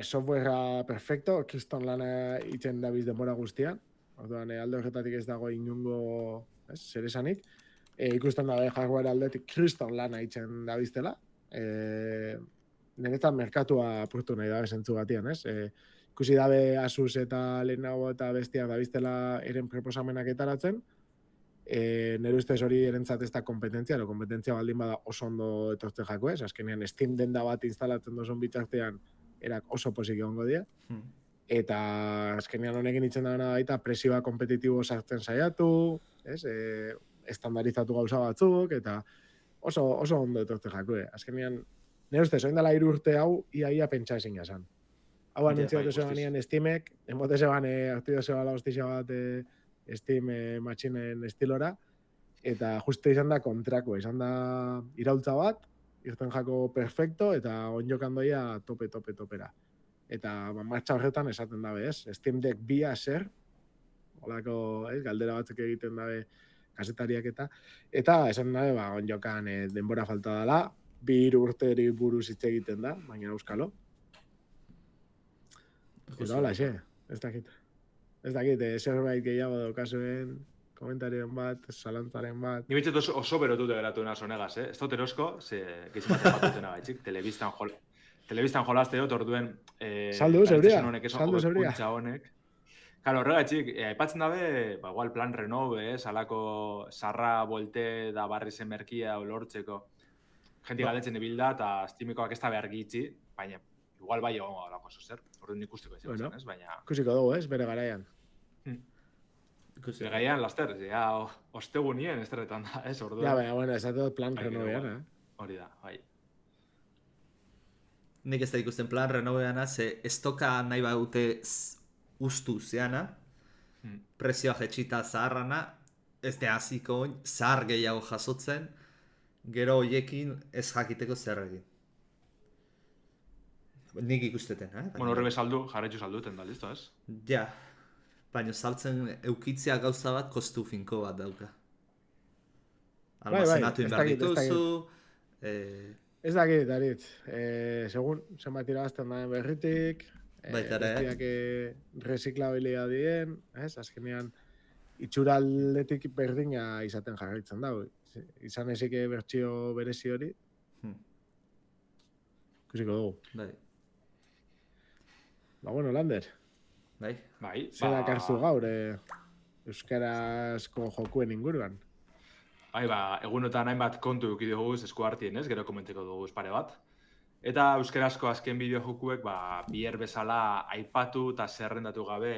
softwarea perfecto, kriston lana itzen dabiz denbora guztian. Orduan, alde horretatik ez dago inungo zer esanik. Ikusten dabe hardware aldetik kriston lana itzen dabiztela. Niretan merkatua apurtu nahi dabe zentzu batian, ez? Ikusi dabe Asus eta Lenovo eta bestiak dabiztela eren proposamenak etaratzen. Nire ustez hori erentzat ez da kompetentzia, kompetentzia baldin bada oso ondo etortzen jako, ez? Azkenean Steam denda bat instalatzen dozun bitartean erak oso posik egongo dira. Eta azkenean honekin itzen dana baita presioa kompetitibo sartzen saiatu, ez? Estandarizatu gauza batzuk, eta oso ondo etortzen jako, Azkenean, nire ustez, oin dela 3 urte hau, ia pentsa ezin jasan. Hau anuntziotu zebanean Steamek, emote zeban aktibo zebala hostizia bat Steam matxinen estilora, eta juste izan da kontrako, izan da iraultza bat, irten jako perfecto, eta onjokan doia topera. Eta martxa horretan esaten dabe, ez? Steam Deck bia zer, holako, galdera batzuk egiten dabe kasetariak eta esan dabe, onjokan denbora falta dela, 2 urteri buruz hitz egiten da, baina euskalo. Eta hola, ez dakit. Zerbait gehiago daukazuen, komentarioen bat, salantzaren bat. Ni betxet oso berotute geratu naz honegaz, Ez dut erosko, gehiagote batutena gaitxik, telebistan jolazte dut, orduen... Saldu zeuria. Karo, horregatxik, aipatzen dabe, igual plan renove, salako sarra bolte da barri zemerkia olortzeko. Genti galetzen ebilda eta Steamikoak ez da behar gitzi, baina igual bai egon gaulako zer. Orduan ikusteko ez zen, ez? Baina... Ikusiko dugu, bere garaian. Bere garaian, laster, ostegunien ez terretan da, ez? Orduan... Ja, baina, bueno, ez da plan renovean, Hori da, bai. Nik ez da ikusten plan renoveana, ze estoka nahi baute ustu zeana, prezioa jetxita zaharrana, ez da hasiko zahar gehiago jasotzen, gero hoiekin ez jakiteko zer egin. Nik ikusteten, Bueno, horrebe jarretxu salduten da, listo, ez? Ja. Baina saltzen eukitzea gauza bat kostu finko bat dauka. Bai, Almazenatu ez inbar dakit, ez dituzu. Ez dakit, Aritz. Segun, zenbat irabazten daen berritik, Baita ere, bestiak reziklabilia dien, ez? Azkenean, itxuraldetik berdina izaten jarraitzen dago. Izan ezik bertsio berezi hori, ikusiko dugu. Bai. Ba, bueno, Lander, Bai. Bai, zer dakarzu gaur, euskarazko jokuen inguruan? Bai, egunotan hainbat kontu eduki dugu esku artien, ez? Gero komenteko dugu pare bat. Eta euskarazko azken bideo jokuek, bier bezala aipatu eta zerrendatu gabe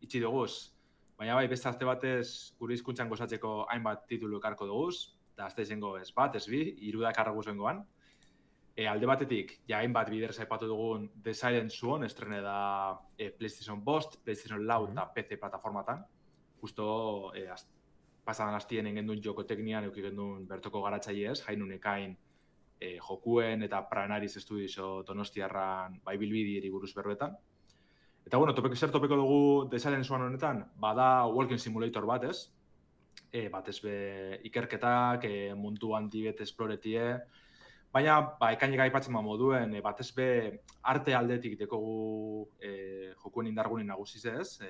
itxi duguz. Baina bai, beste aste batez gure hizkuntzan gozatzeko hainbat titulu ekarko duguz, eta aste izango ez bat, ez bi, 3 dakarragu zengoan. Alde batetik, ja hainbat bider aipatu dugun The Silent Swan, estrene da PlayStation 5, PlayStation 4 eta PC plataformatan. Justo pasadan astien engendun joko teknian euki gendun bertoko garatzaileez, jainun ekain jokuen eta Pranaris Studios Donostiarran bilbidiri buruz berbetan. Eta bueno, zer topeko dugu The Silent Swan honetan, bada walking simulator bat, ez? Batez be ikerketak, mundu handi bet esploretie, baina ekainek aipatzen moduen, batez be arte aldetik dekogu jokuen indargunin nagusiz ez,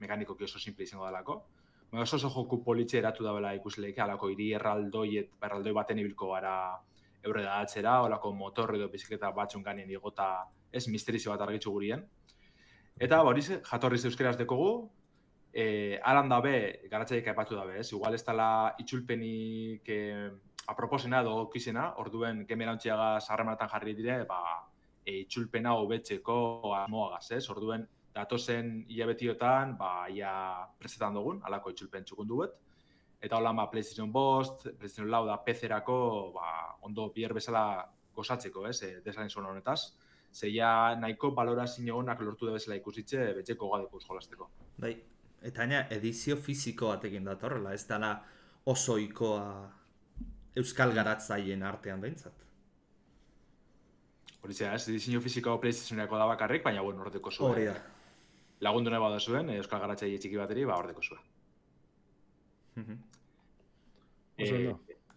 mekanikoki oso simple izango dalako. Oso joku politxe eratu dabela ikusleik, alako hiri erraldoi baten ibilko gara eurre da atzera, olako motor edo bizikleta batzun ganien igota ez misterizio bat argitzu gurien. Eta horiz, jatorriz euskeraz dekogu, alan dabe, garatzaik aipatu dabe, ez? Igual ez dela itxulpenik aproposena edo okizena, orduen gemerantziagaz harremanatan jarri dire, itxulpena hobetzeko asmoagaz, ez? Orduen, datozen hilabetiotan, ia prestetan dugun, alako itxulpen txukun duet. Eta holan, PlayStation 5, PlayStation 4 da PC-erako, ondo bier bezala gozatzeko, ez? Desain zona honetaz. Zeia nahiko balorazio honak lortu da bezala ikusitze, betxeko gadeko jolasteko. Bai, eta baina edizio fisiko batekin datorrela, ez dela oso ohikoa euskal garatzaien artean behintzat. Horitzea, ez, edizio fisiko PlayStationeko da bakarrik, baina bueno, ordeko zuen. Hori da. Lagundu nahi bada zuen, euskal garatzaile txiki bateri, ordeko zuen.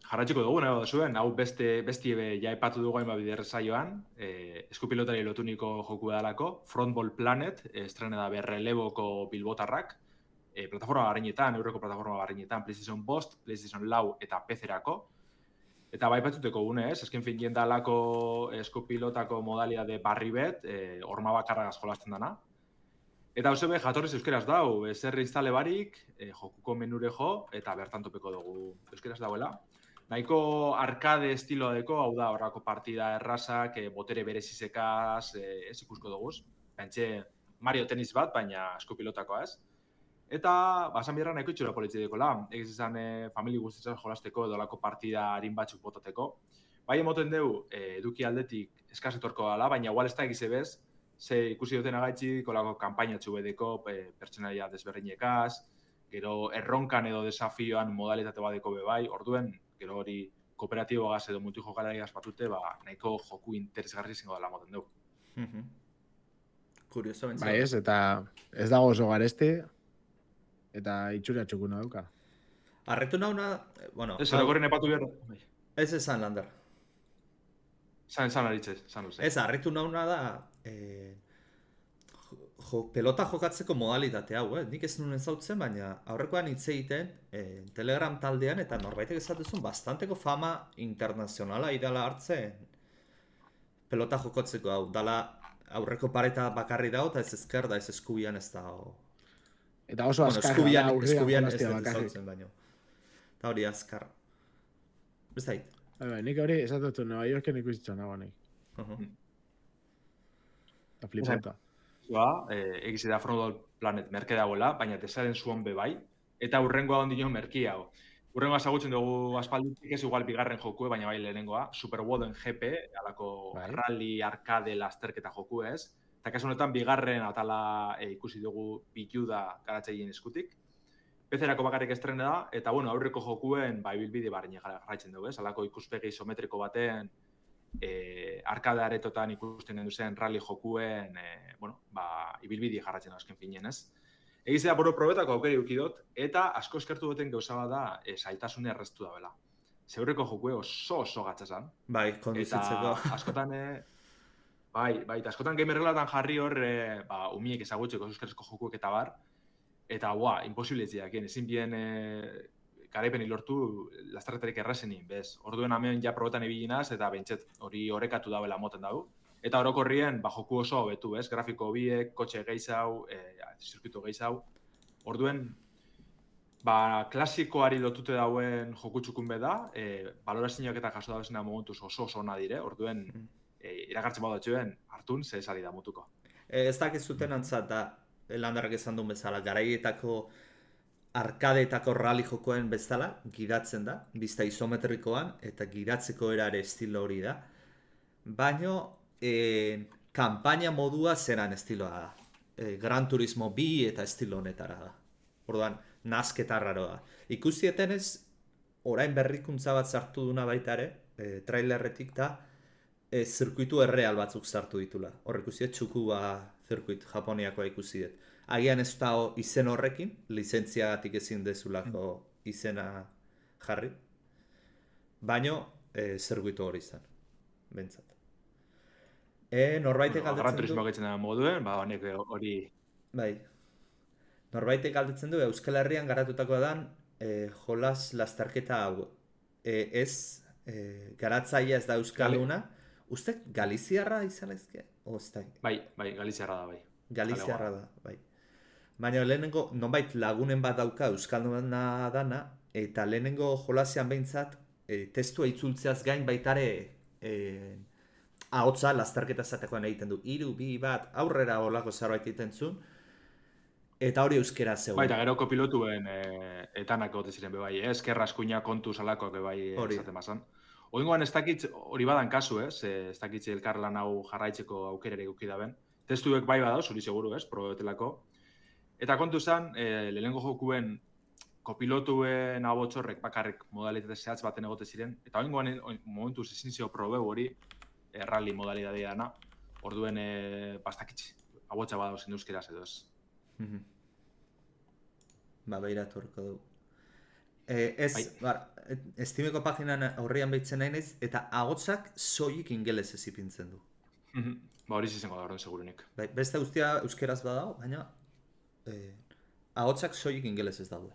Jarratxiko dugu nahi bada zuen, hau bestie ja aipatu dugu hainbat bider saioan, eskupilotari lotuniko joku edalako, Frontball Planet, estrene da berreleboko bilbotarrak, plataforma barrinetan, euroko plataforma barrinetan, PlayStation 5, PlayStation 4 eta PC-erako. Eta baipatuteko gune, ez? Esken fin jendalako eskupilotako modalidade barri bet, horma bakarragaz jolasten dana. Eta hau zebe, jatorriz euskeraz dau, zer instale barik, jokuko menure jo, eta bertan topeko dugu euskeraz dauela. Nahiko arkade estiloa deko, hau da, horrako partida errazak, botere berezizekaz, ez ikusko duguz. Bentxe, Mario Tennis bat, baina eskupilotakoa ez. Eta, basan bierra nahiko itxura politxe dekola. Egiz izan famili guztitzak jolasteko edo lako partida harin batzuk botateko. Bai emoten dugu, eduki aldetik eskasetorko dela, baina igual ez da egize bez, ze ikusi duten agaitxik, kolako kampainatxu bedeko pertsonaia desberdinekaz, gero erronkan edo desafioan modalitate badeko bebai, orduen, gero hori kooperatibogaz edo multijokalariaz batute, nahiko joku interesgarri izango dela moten dugu. Kurioso bentzat. Bai ez, eta ez dago oso garesti, eta itxura txukuna dauka. Arretu nauna, bueno... Ez, orokorren epatu behar... Ez esan, Lander. Zan aritzez, zan luze. Ez, arretu nauna da... pelota jokatzeko modalitate hau, nik ez nuen ezautzen, baina aurrekoan hitz egiten Telegram taldean eta norbaitek esatezun bastanteko fama internazionala idala hartzen pelota jokatzeko hau, dala aurreko pareta bakarri dago eta ez ezker da ez eskubian ez da... Eta oso azkarra da eskubian ez dut ezautzen baino. Eta hori azkar. Ez da hit. Nik hori esatutu Nueva Yorken ikusitzen nago nik. Eta flipauta. Egize da Frontball Planet merke dagoela, baina tesaren zuon bebai, eta urrengoa ondino merki hau. Urrengoa zagutzen dugu aspalditik ez igual bigarren jokue, baina bai lehenengoa, Super Wooden GP, alako rally, arcade, lasterketa joku ez. Eta kasu honetan bigarren atala ikusi dugu bituda garatzaien eskutik. PC-erako bakarrik estrene da, eta bueno, aurreko jokuen ibilbide barri jarraitzen dugu ez. Alako ikuspegi isometriko baten, arkade aretotan ikusten gendu zen rally jokuen, ibilbide jarratzen da azken finen, ez? Egizea boro probetako aukeri ukidot, eta asko eskertu duten gauza bat da zailtasune erreztu dabela. Zeurreko jokue oso gatzazan. Bai, konduzitzeko. Eta askotan, eta askotan gamerrelatan jarri hor, umiek ezagutzeko euskerazko jokuek eta bar, eta imposibletziak, ezin bien garaipen lortu lasterretarik errazenin, bez. Orduen hemen ja probetan ibilinaz, eta bentset hori horrekatu dabela moten dago. Eta orokorrien, joku oso hobetu, bez, grafiko biek, kotxe gehizau, zirkuito gehizau. Orduen, klasikoari lotute dauen joku txukun beda, balorazioak eta jaso dabezena momentuz oso ona dire, orduen, iragartzen badatxuen, hartun, ze esari da mutuko. Ez dakizuten antzat da, landarrak esan duen bezala, garaietako arkadeetako rally jokoen bezala, gidatzen da, bizta isometrikoan, eta gidatzeko erare estilo hori da. Baina, kanpaina modua zeran estiloa da. Gran Turismo 2 eta estilo honetara da. Orduan, nasketa raro da. Ikusieten ez, orain berrikuntza bat sartu duna baita ere, trailerretik da, zirkuitu erreal batzuk sartu ditula. Hor ikusiet, Tsukuba zirkuit Japoniakoa ikusiet. Agian ez da izen horrekin, lizentziagatik ezin dezulako izena jarri. Baina, zirkuitu hori izan, bentsat. Norbaitek galdetzen du... Gran Turismo gaitzen da moduen, honek hori... Bai. Norbaitek galdetzen du, Euskal Herrian garatutako dan jolas lasterketa hau. Ez, garatzaia ez da euskalduna. Uste galiziarra izan ezke? Bai, galiziarra da, bai. Galiziarra da, bai. Baina lehenengo, nonbait lagunen bat dauka euskalduna dana, eta lehenengo jolasean behintzat, testua itzultzeaz gain baitare ahotsa lasterketa zatekoan egiten du. 3, 2, 1, aurrera olako zerbait egiten zuen, eta hori euskera zegoen. Bai, eta geroko pilotuen etanak gote ziren bebai, eskerra eskuina kontu salakoak bebai esaten bazan. Oingoan ez dakitz hori badan kasu, ez dakitz elkarlan hau jarraitzeko aukerere gukidaben. Testuek bai badauz, hori seguru, probetelako. Eta kontu zen, lehenengo jokuen kopilotuen abotxorrek bakarrik modalitate zehatz baten egote ziren, eta oingoan momentuz ezin zio probeu hori, rally modalitatea dana, orduen bastakitz, abotxa badauz induzkeraz edo ez. Beiratu horko dugu. Steameko paginan horrian behitzen nahi naiz, eta agotsak soilik ingelez ez ipintzen du. Hori izango da horren segurunik. Beste guztia euskeraz badao, baina agotsak soilik ingelez ez daude.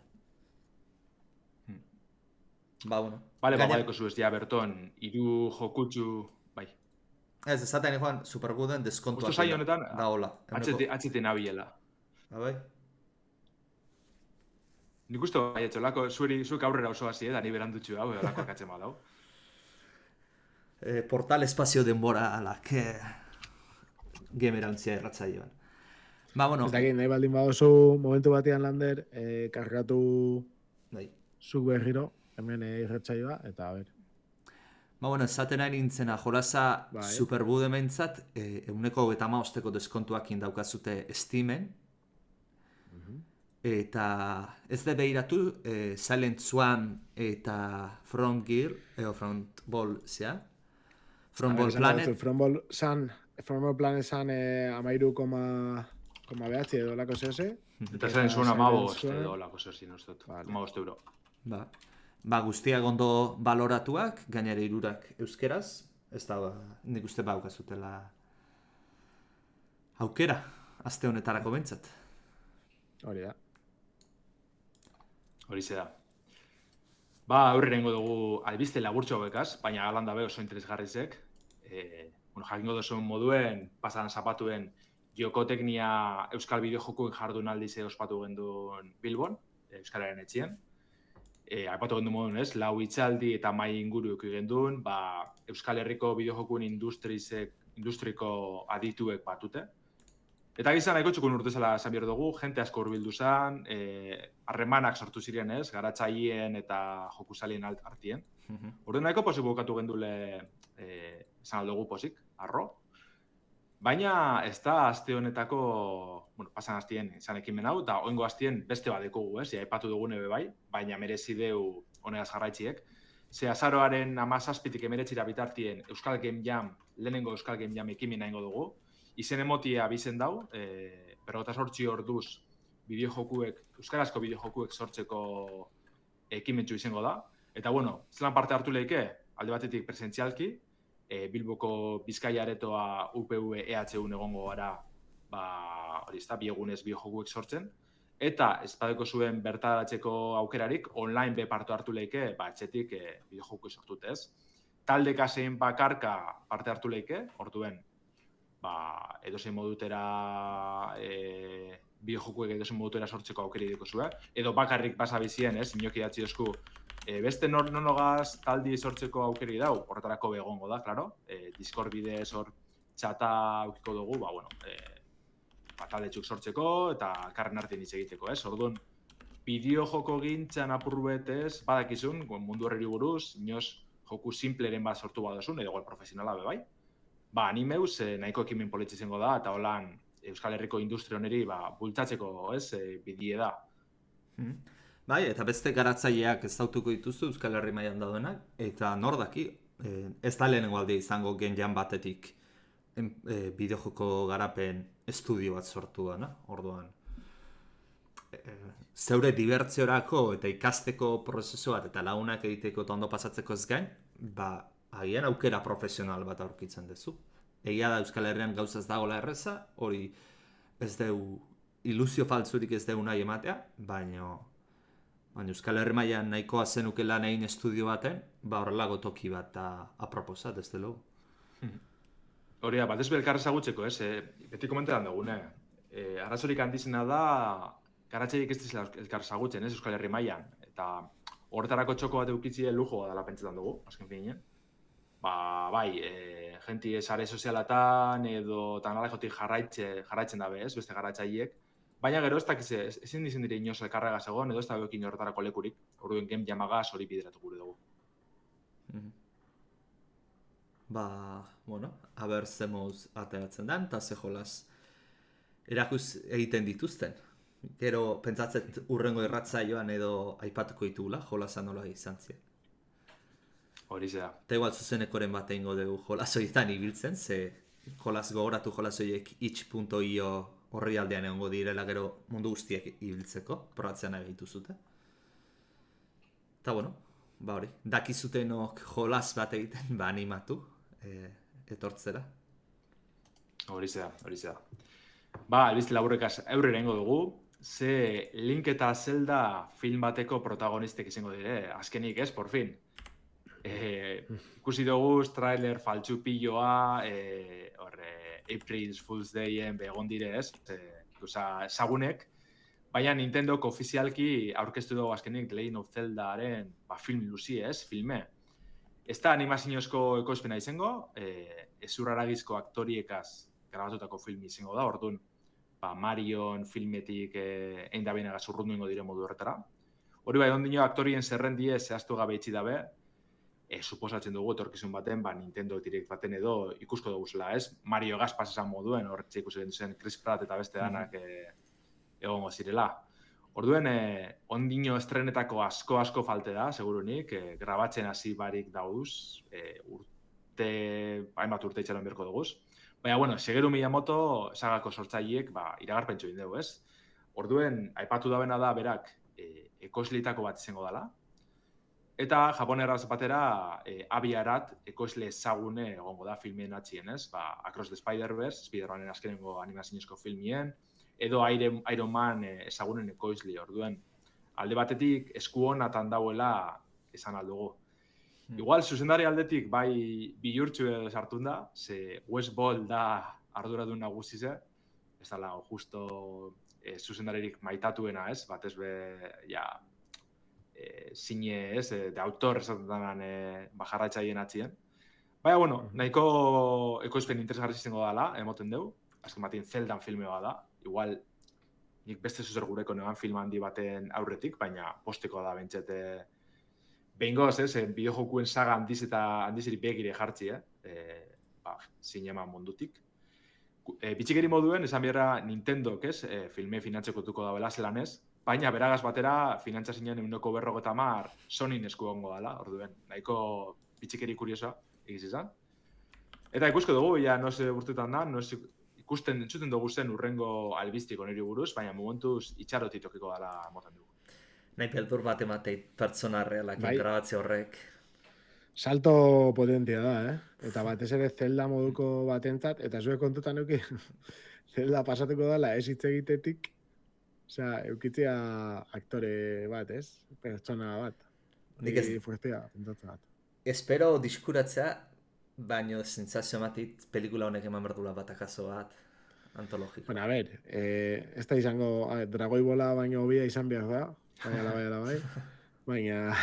Bueno. Badeko zu ez dia berton, 3 jokutsu, bai. Ez, ezaten joan Supergooden deskontuak. Usto saio honetan, da hola. HT nabiela. Bai. Nik uste bai etxolako, zuek aurrera oso hasi, da ni berandutxu hau, edolako akatzen badau. Portal espazio denbora alak gemerantzia erratzaioan. Bueno. Ez dakit, nahi baldin badozu momentu batean lander, kargatu zuk berriro, hemen irratzaioa, eta a ber. Bueno, esaten nahi nintzena, jolasa Superboode mentzat, 150 deskontuak indaukazute Steamen, eta ez da behiratu Silent Swan eta Front Gear, Front Ball, zea? Front Ball Planet. Front Ball Planet zan 13,9 edo lako zehose. Eta zen zuen 15 edo lako zehose, nostot. 15 euro. Guztiak ondo baloratuak, gainera 3 euskeraz, ez da, nik uste baukazutela aukera, aste honetarako bentsat. Hori da. Horize da. Aurrengo dugu albiste laburtxo bekaz, baina galan dabe oso interesgarrizek. Jakingo duzuen moduen, pasan zapatuen jokoteknia euskal bideojokuen jardun aldize ospatu genduen Bilbon, euskalaren etxien. Aipatu gendu modun ez, 4 hitzaldi eta mai inguru genduen, Euskal Herriko bideojokuen industriko adituek batute. Eta gizan nahiko txukun urtezala esan behar dugu, jente asko hurbildu zen, harremanak sortu ziren ez, garatzaien eta jokusalien artien. Orden nahiko posik bukatu gendule esan aldugu posik, arro. Baina ez da aste honetako, pasan astien izan ekimen hau, eta oingo astien beste bat dekogu, aipatu dugune bai, baina merezi deu honegaz jarraitziek. Ze azaroaren 17-tik 19 bitartien Euskal Game Jam, lehenengo Euskal Game Jam ekimena ingo dugu. Izen emotia bizen dau, 48 orduz euskarazko bideojokuek sortzeko ekimentzu izango da. Eta bueno, zelan parte hartu lehike, alde batetik presentzialki, Bilboko Bizkaia aretoa UPV EHUn egongo gara, hori ezta, biegunez bideojokuek sortzen. Eta ez badeko zuen bertaratzeko aukerarik, online be parte hartu lehike, etxetik bideojokuek sortut ez. Taldeka zein bakarka parte hartu lehike, orduen, edozein modutera, bideojokuek edozein modutera sortzeko aukeri deko zuen. Edo bakarrik basabizien, ez, inoki datzi dozku, beste nonogaz taldi sortzeko aukeri dau, horretarako begongo da, klaro. Discord bidez hor txata aukiko dugu, taldetxuk sortzeko eta karren artean hitz egiteko, ez? Orduan, bideojoko gintzan apurruet ez, badakizun, mundu horreri buruz, inoz joku simpleren bat sortu badozun, edo profesionala be bai. Animeuz nahiko ekimen politxe izango da, eta holan Euskal Herriko industria honeri bultzatzeko, ez, bidie da. Bai, eta beste garatzaileak ezautuko dituztu Euskal Herri mailan daudenak, eta nor daki, ez da lehenengo aldia izango genjan batetik bideojoko garapen estudio bat sortu da, orduan. Zeure dibertsiorako eta ikasteko prozesu bat eta lagunak egiteko eta ondo pasatzeko ez gain, agian aukera profesional bat aurkitzen duzu. Egia da Euskal Herrian gauza ez dagoela erreza, hori ez dugu ilusio faltzurik ez dugu nahi ematea, baina Euskal Herri mailan nahikoa zenukela nahin estudio baten, horrelago toki bat aproposa, desde logo. Hori da, batez belkar ezagutzeko, ez? Beti komentetan dugune. Arrazorik handizena da, garatzeik ez dizela elkar ezagutzen, ez, Euskal Herri mailan. Eta horretarako txoko bat eukitzie lujoa dela pentsetan dugu, azken finean. Genti sare sozialatan edo tanalajotik jarraitzen dabe, ez, beste garatzaileek. Baina gero ez dakiz ezin dizen dire inoz elkarregaz egon, edo ez da bekin horretarako lekurik, orduen game jamagaz hori bideratu gure dugu. Aber zemoz ateratzen den, eta ze jolas erakuz egiten dituzten. Gero, pentsatzet urrengo irratzaioan edo aipatuko ditugula, jolasa nola izan ziren. Hori zera. Eta igual zuzenekoren bat egingo dugu jolasoietan ibiltzen, ze jolas gogoratu jolasoiek itch.io horri aldean egongo direla gero mundu guztiek ibiltzeko, probatzean egitu zute. Eta hori, dakizutenok jolas bat egiten, animatu, etortzera. Hori zera. Albizte laburrekaz aurrera ingo dugu, ze Link eta Zelda film bateko protagonistek izango dire, azkenik ez, por fin. Ikusi dugu trailer faltsu pilloa, April Fool's Dayen begon dire ez, ezagunek, baina Nintendok ofizialki aurkeztu dugu azkenik Legend of Zeldaren film luzi ez, filme. Ez da animaziozko ekoizpena izango, ezurraragizko aktoriekaz grabatutako film izango da, orduan Marion filmetik egin da benagaz urrundu ingo dire modu horretara. Hori bai, ondino aktorien zerrendie zehaztu gabe itxi dabe, suposatzen dugu etorkizun baten, Nintendo Direct baten edo ikusko dugu zela, ez? Mario Gaspas esan moduen, horretxe ikusi zen Chris Pratt eta beste danak egongo zirela. Orduen, ondino estrenetako asko falte da, segurunik, grabatzen hasi barik dauduz, hainbat urte itxaron berko duguz. Baina, Shigeru Miyamoto sagako sortzaileek iragarpentsu egin dugu, ez? Orduen, aipatu dabena da berak ekoizleetako bat izango dela, eta japoneraz batera abiarat ekoizle ezagune egongo da filmien atxien, ez? Across the Spider-Verse, Spider-Manen azkenengo animaziozko filmien, edo Iron Man ezagunen ekoizle, orduen. Alde batetik, esku honatan dauela esan aldugu. Igual, zuzendari aldetik, bai bihurtxu edo sartun da, ze Wes Ball da arduradun nagusize, ez dala, justo zuzendaririk maitatuena, ez? Batez be, zine, ez? De autor esatetan jarraitzaien atzien. Baina, nahiko ekoizpen interesgarri izango dela, emoten dugu. Azken batean Zeldan filme bat da. Igual, nik beste zuzer gureko neban film handi baten aurretik, baina posteko da bentsete behingoz, bideojokuen saga handiziri begire jartzi, zinema mundutik. Bitxikeri moduen, esan biherra Nintendok, filme finantzekotuko da bela zelan ez, baina beragaz batera finantza zinen 150 Sonyn esku gongo dela, orduen, nahiko bitxikeri kuriosa egiz izan. Eta ikusko dugu, noz urtetan da, noz entzuten dugu zen urrengo albistiko niri buruz, baina momentuz itxaroti tokiko dela motan dugu. Nahi beldur bat emateit pertsona realakin Bai. grabatze horrek. Salto potentia da, Eta batez ere Zelda moduko batentzat, eta zuek kontutan euki Zelda pasatuko dela ez hitz egitetik, osea, eukitzea aktore bat, ez? Pertsona bat. Nik ez- fuertea, pentsatzen bat. Espero diskuratzea, baino sentsazio ematit pelikula honek eman berdula bat akaso bat antologiko. Bueno, a ver, ez da izango, dragoi bola baino hobia izan behar da, bai. Baina,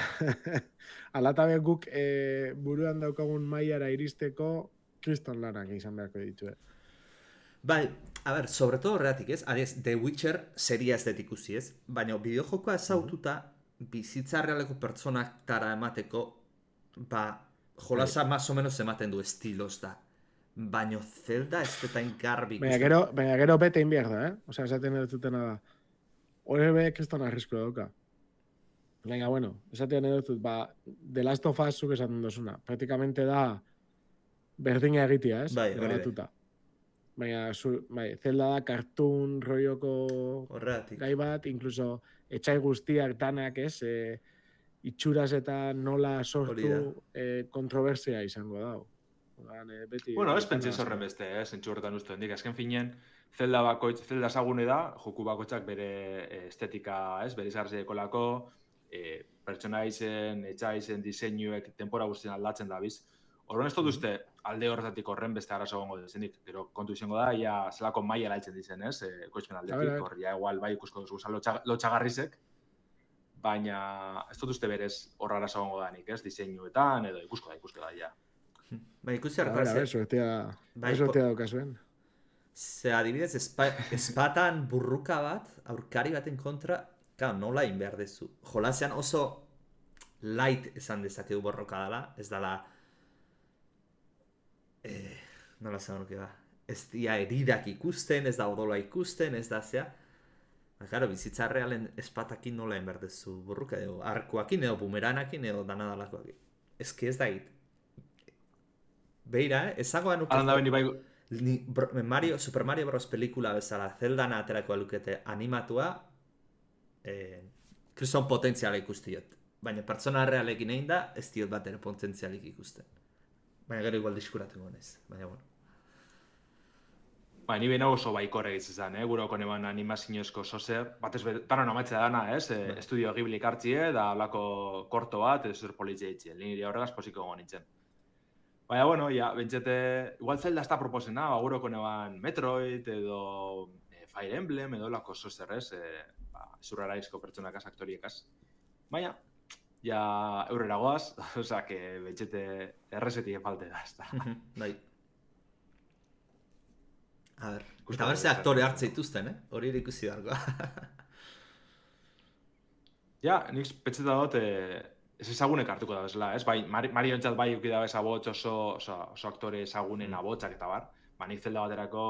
alatabe guk buruan daukagun mailara iristeko kriston lanak izan beharko ditu, Bai, a ber, sobre todo horregatik, ez? Adiez, The Witcher seria ez dut ikusi, ez? Baina bideojokoa ezaututa bizitza realeko pertsonak tara emateko, jolasa más o menos ematen du estilos da. Baina Zelda ez detain garbi baina gero bete behar da, Osea, esaten dut zutena da. Hore be kriston arrisko dauka. Baina, bueno, esaten dut, The Last of Us zuk esaten dozuna. Praktikamente da berdina egitea, ez? Bai, hori bai. Gravatuta. Baina, Zelda da kartun roioko Horregatik. gai bat, incluso etxai guztiak danak, ez? Itxuraz eta nola Hori sortu kontroversia izango da. Beti... Bueno, ez pentsez horren beste, zentsu horretan uste hendik. Azken finen, Zelda sagune da, joku bakoitzak bere estetika, ez? Bere izarzeeko lako, pertsonaizen, etxaizen, diseinuek, tempora guztien aldatzen da biz. Horren ez dut uste, alde horretatik horren beste arazo gongo dezenik. Gero kontu izango da, ia zelako maila altzen dizen, ez? Ekoizpen aldetik, hor, ja, igual, bai ikusko duzu lotxagarrizek. Baina ez dut uste berez horra arazo gongo danik, ez? Diseinuetan, edo ikusko da, ja. Bai, ikusi A ver, suertea daukazuen. Ze adibidez, espatan burruka bat, aurkari baten kontra, nola egin behar dezu. Jolasean oso light esan dezakegu borroka dela, ez dela... nola esan nuke da. Ez dia heridak ikusten, ez da odola ikusten, ez da zea. Claro, bizitza realen espatakin nola egin behar dezu burruka, edo arkuakin, edo bumeranakin, edo danadalakoakin. Ez ki ez da egit. Beira, ezagoa nuke... Alan da beni bai... Super Mario Bros. Pelikula bezala Zeldana aterako lukete animatua, kriston potentziala ikustiot. Baina pertsona realekin egin da, ez diot bat ere potentzialik ikusten. Baina gero igual diskuratu gonez, baina bueno. Ni behin oso baikor egitzen zen, guroko neban animazinozko zozer, batez taran amaitzea dana, estudio Ghibli hartzie, da lako korto bat, ez zer politzia itzien, niri horregaz posiko gonitzen. Baina, bueno, ja, bentsete, igual Zelda ez da proposena, guroko neban Metroid, edo Fire Emblem, edo lako zozer, zurraraizko pertsonakaz, aktoriekaz. Baina, ja, eurrera goaz, oza, que bentsete errezetien falte da, ez da. Bai. A ber, eta berze aktore hartze dituzten, hori ere ikusi dargoa. Ja, nik pentseta dut, ez ezagunek hartuko da bezala, ez? Bai, Mario entzat bai eukida bez abots oso aktore ezagunen abotsak eta bar. Nik Zelda baterako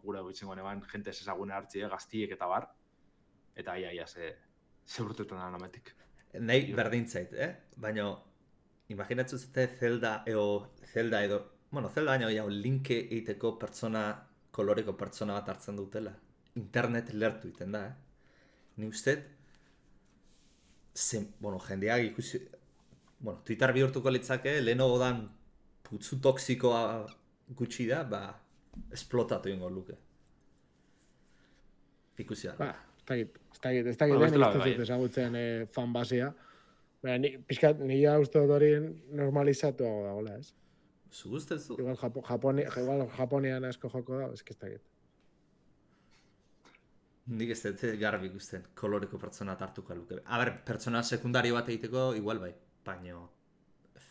gure bitzengo neban jente ez ezagune hartzie, gaztiek eta bar. Eta ia, ze urtetan da nametik. Nahi berdintzait, Baina, imaginatzu zute Zelda edo, bueno, Zelda baina jau linke egiteko koloreko pertsona bat hartzen dutela. Internet lertu iten da, Ni ustez, jendeak ikusi... Bueno, Twitter bihurtuko litzake, leheno dan putzu toksikoa gutxi da, esplotatu ingo luke. Ikusi da. Ez dakit ezagutzen fan basia. Piskat, nire uste dut hori normalizatuago dagoela, ez? Zu guztezu? Igual Japonean asko joko da, ez dakit. Nik ez dut garbi ikusten koloreko pertsona hartuko luke. A ber, pertsona sekundario bat egiteko igual bai, baina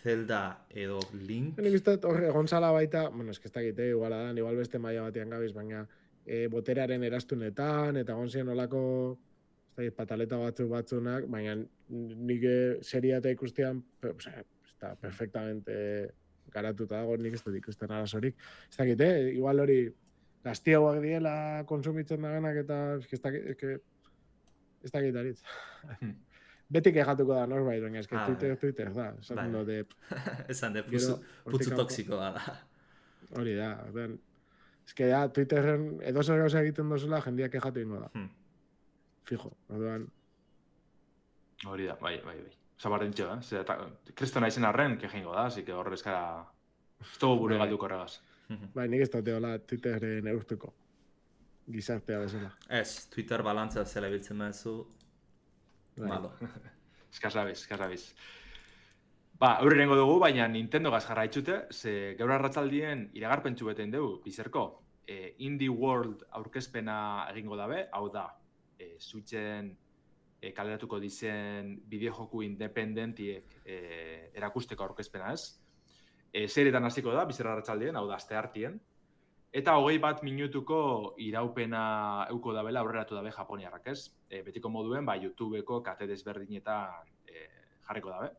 Zelda edo Link... Nik uste dut horre gontzala baita, ez dakit, igual beste maila batean gabiz, baina boterearen erastunetan, eta gontzien olako pataleta batzunak, baina nik seria eta ikustean, está perfectamente garatuta dago, nik ez dut ikusten arazorik. Ez dakit, igual hori gaztiagoak diela konsumitzen dagoenak eta ez dakit aritz. Beti kejatuko da norbait, baina ez Twitter da. Esan de, putzu toksikoa da. Hori da, que ja, Twitterren edozer gauza egiten dozula, jendeak kejatu ingo da. Fijo, orduan. Hori da, bai. Osa bardintxo, kristona izen arren, kejingo da, así que horre eskara... Ez dugu bure galduko horregaz. Bai, nik ez dute hola Twitterren eurtuko. Gizartea bezala. Ez, Twitter balantzea zela biltzen bezu, malo. Eskasabiz. Ba, aurrengo dugu, baina Nintendo gaz jarraitzute, ze gaur arratzaldien iragarpentsu beten dugu, bizerko. Indie World aurkezpena egingo dabe, hau da, Switchen kaleratuko dizen bideojoku independentiek erakusteko aurkezpena ez. Seretan hasiko da, bizarra arratzaldien, hau da, aste hartien. Eta 21 minutuko iraupena euko dabela aurreratu dabe japoniarrak ez. Betiko moduen, YouTubeko kate desberdinetan jarriko dabe.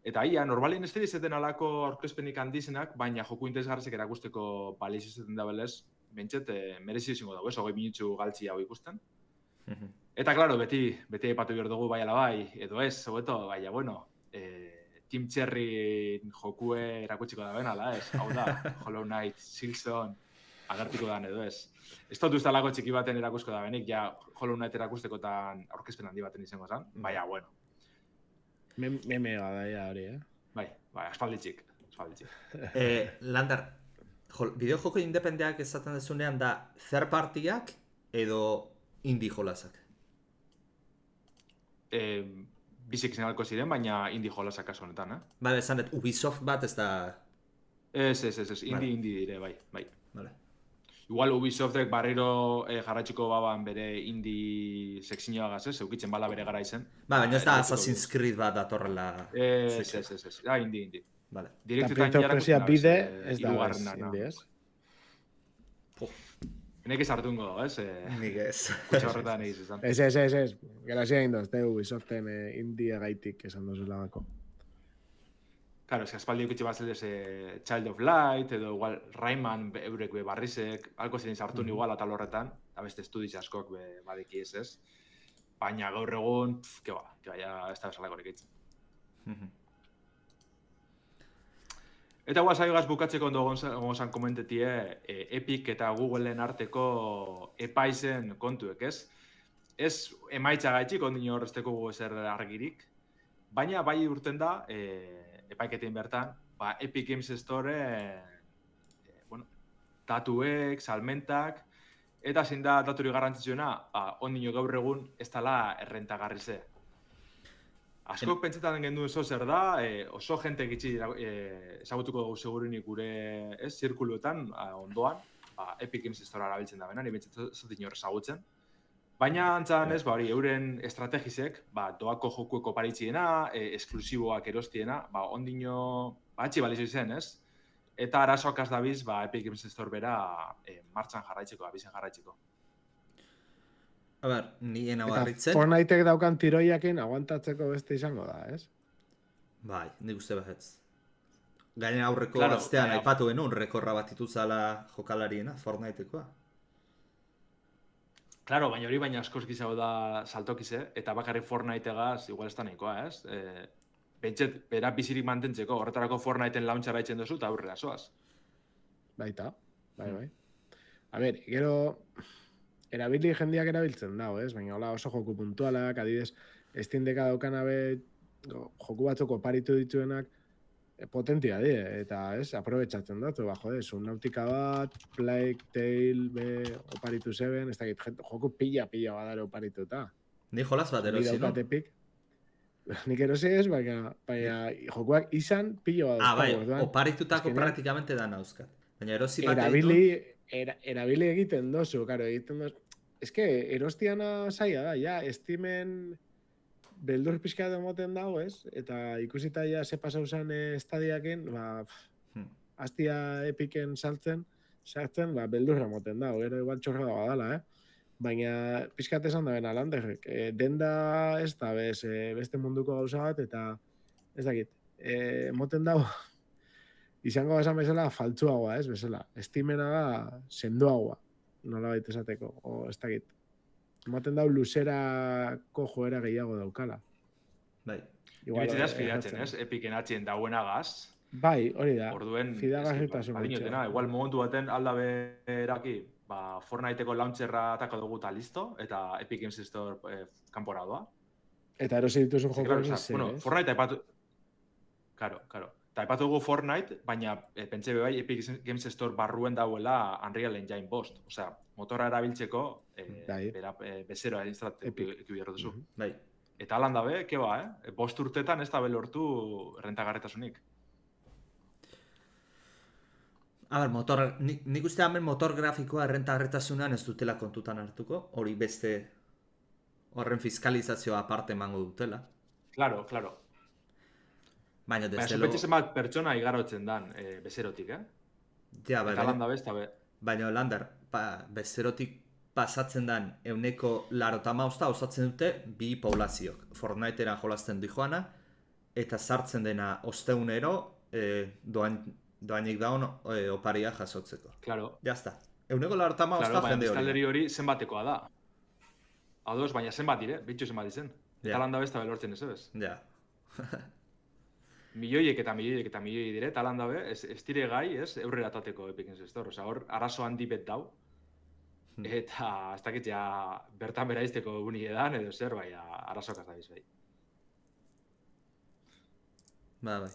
Eta ia, normalien ez dira izaten alako aurkezpenik handizenak, baina joku interesgarrezek erakusteko baliz izaten dabelez, bentset, merezi izango dago ez, 20 minutu galtzi hau ikusten. Eta, klaro, beti aipatu behar dugu bai ala bai, edo ez, hobeto, baina, bueno, Team Cherry jokue erakutsiko da benala, ez? Hau da, Hollow Knight, Silksong, agertiko dan edo ez. Ez dut ustalako txiki baten erakusko da benik, ja Hollow Knight erakustekotan aurkezpen handi baten izango zen, baina, bueno. Memea da, hori, Bai, aspalditxik. Lander, bideojoko independiak esaten dezunean da third partyak edo indie jolasak? Bizik zenalko ziren, baina indie jolasak kasu honetan, Bale, esan dut, Ubisoft bat ez da... Ez, indie dire, bai. Vale. Igual Ubisoftek barriro jarratxiko baban bere indie sekzioagaz, ez? Eukitzen bala bere gara izen. Baina ez da Assassin's Creed bat datorrela... Ez. Indie. Vale. Direktetan Presia bide ez da indie, ez? Nek ez hartungo, ez? Nik ez. Kutsa horretan egiz izan. Ez. Grazia egin doz, Ubisoften indie gaitik esan dozula bako. Claro, aspaldi eukitxe bat zelez Child of Light, edo igual Rayman eurek barrizek, alko ziren sartun igual atal horretan, eta beste estudiz askok badeki ez. Baina gaur egun, keba, ja ez da bezalako egitzen. Eta guazaiogaz bukatzeko ondo gozan komentetie Epic eta Googleen arteko epaizen kontuek, ez? Ez emaitza gaitxik, ondino horrezteko zer argirik, baina bai urten da, epaiketin bertan, Epic Games Store, datuek, salmentak, eta zein da daturi garrantzitsuena, ondino gaur egun ez dala errentagarri ze. Askok pentsetan genduen zer da, oso jente gitxi ezagutuko dugu segurunik gure zirkuluetan, ondoan, Epic Games Store arabiltzen da bena, ni pentsetan zatin hor ezagutzen. Baina antzan ez, euren estrategizek, doako jokueko paritziena, esklusiboak erostiena, ondino, atxi balizu izen, ez? Eta arazoak az dabiz, Epic Games Store bera martxan jarraitzeko, abizen jarraitzeko. A ber, nien abarritzen... Eta Fortniteek daukan tiroiakin aguantatzeko beste izango da, ez? Bai, nik uste behetz. Gainen aurreko astean aipatu genuen, rekorra bat ituzala jokalariena, Fortniteekoa. Claro, baina askoz gizago da saltokize, eta bakarrik Fortniteegaz igual ez da nahikoa, ez? Pentset, bera bizirik mantentzeko, horretarako Fortniteen launchera itzen duzu, eta aurrera zoaz. Baita, bai. A ber, gero... Erabili jendeak erabiltzen dago, ez? Baina hola oso joku puntualak, adibidez, Steam-deka daukan joku batzuk oparitu dituenak potentia die, eta ez, aprobetxatzen datu, Subnautica bat, Plague Tale, oparitu zeben, ez dakit, joku pila badare oparituta. Ni jolas bat erosi, no? Nik erosi ez, baina jokuak izan pila bat. Bai, oparitutako praktikamente da nauzkat. Baina erosi bat erabili egiten dozu, egiten dozu. Ez que, erostiana zaila da, ja, Steamen beldur pixka demoten dago, ez? Eta ikusita ja ze pasau zen estadiakin, hastia Epicen sartzen, beldurra moten dago, gero igual txorra da badala, Baina pixkat esan da bena landerrek, denda ez da beste munduko gauza bat, eta ez dakit, moten dago, izango esan bezala faltzuagoa, ez bezala. Steamena da sendoagoa, nola baita esateko, ez dakit. Moten dau luzerako joera gehiago daukala. Bai. Ibitzeaz fidatzen, ez? Epicen atzien dauenagaz. Bai, hori da. Orduen, Fidagarritasun badiotena, gutxi. igual momentu baten aldabe eraki, Fortniteko launcherra atako dugu eta listo, eta Epic Games Store kanpora doa. Eta erosi dituzun Ze, claro, jokoekin zer, bueno, ez? Fortnite aipatu... Claro. Eta aipatu dugu Fortnite, baina pentsa be bai Epic Games Store barruen dauela Unreal Engine 5. Osea, motorra erabiltzeko Bai. bezeroa instalatu Epic. behar duzu. Bai. Eta alan dabe, ke ba, 5 urtetan ez da lortu rentagarretasunik. A ber, nik uste hemen motor grafikoa errentagarritasunean ez dutela kontutan hartuko, hori beste horren fiskalizazioa aparte emango dutela. Claro. Baina, Baina, desde luego... zupetxe zenbat pertsona igarotzen dan bezerotik, Ja, bai, Eta alan dabe, ez da be. baina, Lander, bezerotik pasatzen dan euneko 95 osatzen dute bi poblazioak. Fortnitera jolasten du joana, eta sartzen dena osteunero doainik daun oparia jasotzeko. Claro. Jazta. Euneko 95 Claro, baina jende hori. biztanleri hori zenbatekoa da. Ados, baina zenbat dire, bitxo zenbat izen. Ja. Eta alan dabe ez da lortzen ez ebez. Ja. Milioiek eta milioi dire, eta alan dabe, ez dire gai, ez, eurrera atateko Epic Games Store. Osa, hor, arazo handi bet dau. Eta, ez dakit, ja, bertan bera izteko egunik edan, edo zer, bai, arazoak ez da biz, bai. Bai.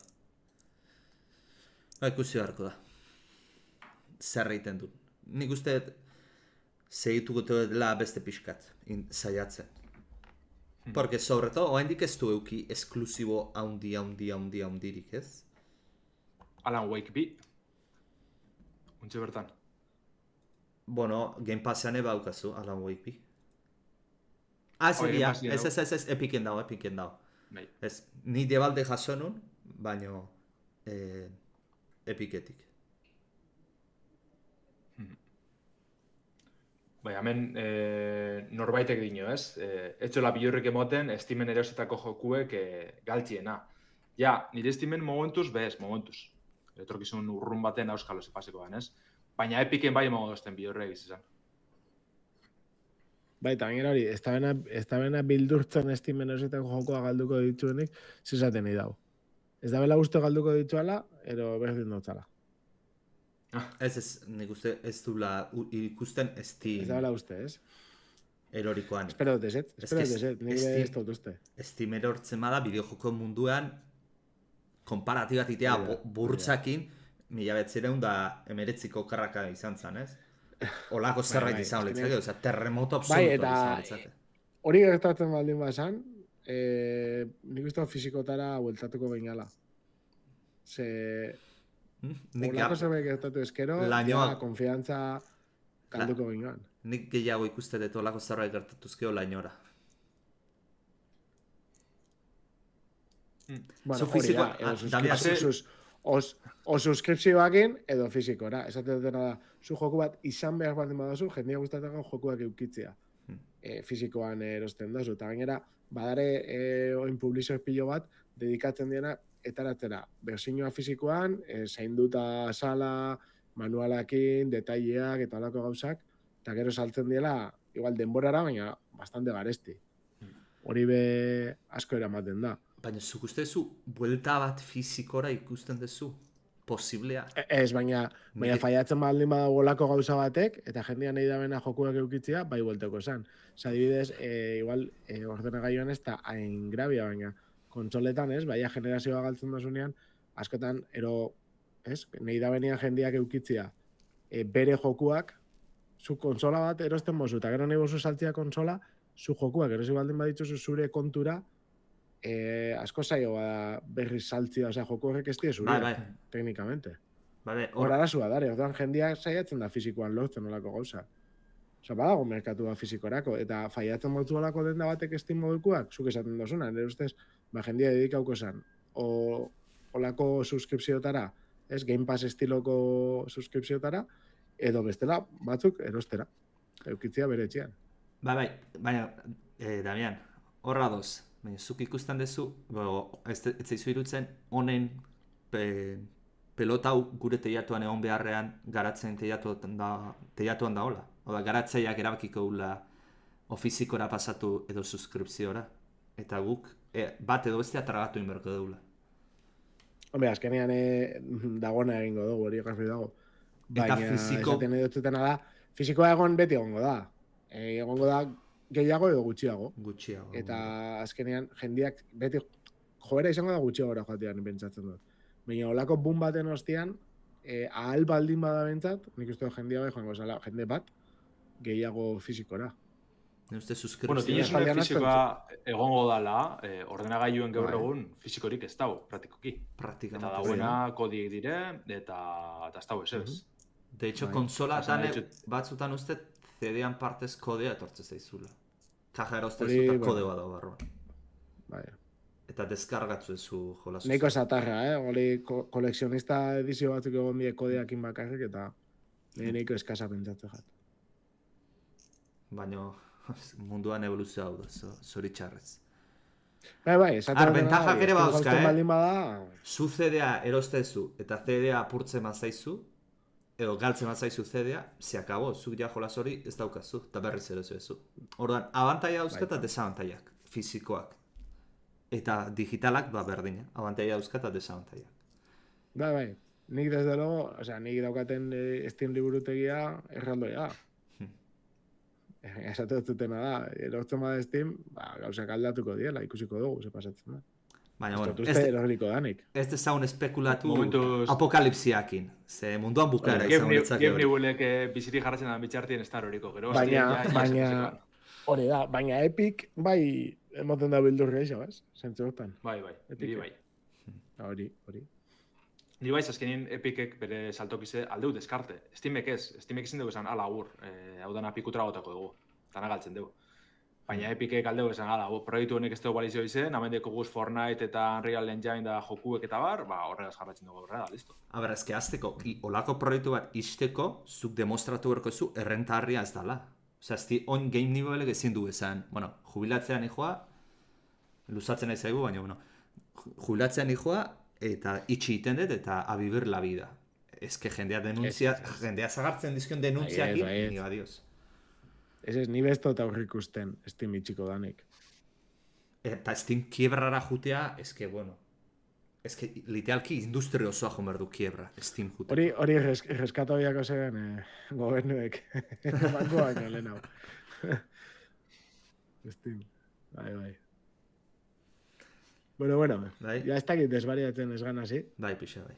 Ikusi beharko da. Zer egiten du. Nik uste segituko dela beste pixkat, saiatzen. Porque sobre todo, oraindik ez du euki esklusibo handirik, ez? Alan Wake bi. Untxe bertan. Bueno, Game Passean eba daukazu, Alan Wake bi. Ah, Game zeria, Passean ez, Epicen dago. Bai. Ez, ni debalde jaso nun, baino Epicetik. Bai, hemen norbaitek dino, ez? Etxola bilurrik emoten Steamen erosetako jokuek galtziena. Ja, nire Steamen momentuz, momentuz. Etorkizun urrun baten auskalo zepaseko ez? Baina Epicen bai emango dozten bilurrek izan. Bai, eta gainera hori, ez da bena bildurtzen Steamen erosetako jokoa galduko dituenik, zezaten nahi dau. Ez da bela uste galduko dituela, ero berdin dotzala. Ez, nik uste ez dula ikusten Steam Ez da bela uste, ez? erorikoan. Espero dut ezet, nik ez dut uste. Steam erortzen bada bideojoko munduan komparatibat itea burtsakin 1919ko karraka izan zen, ez? Olako zerbait izan litzake, osea, terremoto absoluto izan litzake. Hori gertatzen baldin bazan, nik uste fizikotara bueltatuko gainala. Olako zerbait gertatu eskero, konfiantza galduko gainoan. Nik gehiago ikuste dut olako zerbait gertatuzkeo lainora. Bueno, hori da, o suskripzioakin edo fizikora. Esate dutena da, zu joku bat izan behar baldin badozu, jendia gustatako jokuak eukitzea. Fizikoan erosten dozu. Eta gainera, badare oin publisher pilo bat, dedikatzen diena etaratzera. Bersioa fizikoan, zainduta sala, manualakin, detaileak eta olako gauzak, eta gero saltzen diela, igual denborara, baina bastante garesti. Hori be asko eramaten da. Baina zuk uste duzu, buelta bat fizikora ikusten duzu? Posiblea? Ez, baina faiatzen baldin badago olako gauza batek, eta jendean nahi dabena jokuak eukitzea, bai buelteko esan. Osa, adibidez, igual, ordenagailuan ez da hain grabia, baina kontsoletan, ez, baina generazioa galtzen dasunean, askotan, ez, nahi dabenean jendeak eukitzea, bere jokuak, zu kontsola bat erosten bozu, eta gero nahi bozu saltzia kontsola, zu jokuak erosi baldin baditzuzu zure kontura, asko zaio berri saltzia, osea, joko horrek ez die zuria, teknikamente. Hor arazua dare, orduan jendia saiatzen da fizikoan lortzen olako gauza. Osea, badago merkatua fizikorako, eta faiatzen botzu olako denda batek Steam modukoak, zuk esaten dozuna, nire ustez, jendia dedikauko zen, olako suskripziotara, ez, Game Pass estiloko suskripziotara, edo bestela batzuk erostera, eukitzia bere etxean. Baina, Damian, horra doz. Baina, zuk ikusten duzu, ez zaizu irutzen, honen pelota gure teiatuan egon beharrean garatzen teiatuan da hola. Oda, garatzaileak erabakiko gula o fizikora pasatu edo suskripziora. Eta guk bat edo bestea tragatu inberko deula. Hombre, azkenean dagona egingo dugu, hori garbi dago. Eta Baina, fisiko- esaten edo zutena da, fisikoa egon beti egongo da. Egongo da gehiago edo gutxiago. Gutxiago. Eta azkenean jendeak beti joera izango da gutxiagora joatean pentsatzen dut. Baina olako boom baten ostean, ahal baldin bada bentsat, nik uste dut jendea bai joango zala, jende bat, gehiago fisikora. Ne uste Bueno, suskripzioa. tinesune aspaldian fisikoa egongo dala, ordenagailuen gaur Bai. egun fisikorik ez dago, praktikoki. Praktikamente. Eta dagoena kodiek dire, eta ez dago ez ez. De hecho, Bai. konsolatan Esan ditut. batzutan uste CD-an partez kodea etortze zaizula. Kaja eroste Hori, eta bueno. kode bat dago barruan. Bai. Eta deskargatzu ezu jolasu. Neiko zatarra, hori koleksionista edizio batzuk egon die kodeakin bakarrik, eta neiko eskasa pentsatzen jat. Baina munduan evoluzioa hau da, zoritxarrez. Bai, esaten Ar, dena da, bentajak ere esto bauzka, gauzten eh? baldin bada, Zu CD-a erostezu eta CD-a apurtzen mazaizu, edo galtzen mazaizu CD-a, se akabo, zuk ja jolas hori ez daukazu, eta berriz erozu. Orduan, abantaia dauzka eta desabantaiak, fizikoak. Eta digitalak, berdina, abantaia dauzka eta desabantaiak. bai. Nik desde luego, nik daukaten Steam liburutegia erraldoia. Esate dut zutena da, erortzen bada Steam, gauzak aldatuko diela, ikusiko dugu, ze pasatzen da. Baina, Ez bueno, dut uste erorliko danik. ez dezagun espekulatu Momentuz- apokalipsiakin. Ze munduan bukaera izango litzake Game hori. Newellek bizirik jarratzen da bitxartien ez da horiko, gero. Baina, hori da, baina Epic bai emoten da bildurri eixo, ez? Zentzu hortan. Bai, niri bai. Hori. Niri bai, azkenien Epicek bere saltokize aldeu deskarte. Steamek ez, Steamek ezin dugu esan, ala agur, hau dana pikutra gotako dugu, dana galtzen dugu. Baina Epicek aldeu esan, ala, proiektu honek ez dugu balizio izen, hemen deko guz Fortnite eta Unreal Engine da jokuek eta bar, horregaz jarratzen dugu horrela, listo. Aber, ezke azteko, olako proiektu bat izteko, zuk demostratu berko zu errentarria ez dala. Osea, ez on game nivelek ezin du esan, bueno, jubilatzean ijoa, luzatzen nahi zaigu, baina, bueno, jubilatzean ijoa, eta itxi iten dut, eta abibir la vida. Ezke jendea denuntzia, jendea zagartzen dizkion denuntziakin, Baiet. ni badioz. Ez ni besto eta aurrik ikusten Steam itxiko danik. Eta Steam kiebrara jutea, ezke, bueno, ezke literalki industria osoa joan behar du kiebra, Steam jutea. Hori reskatu biako zeben gobernuek. Banko baino lehenago. Steam. Bai. Bueno, Bai. ya ez dakit desbariatzen ez gana, zi? Bai, pixa, bai.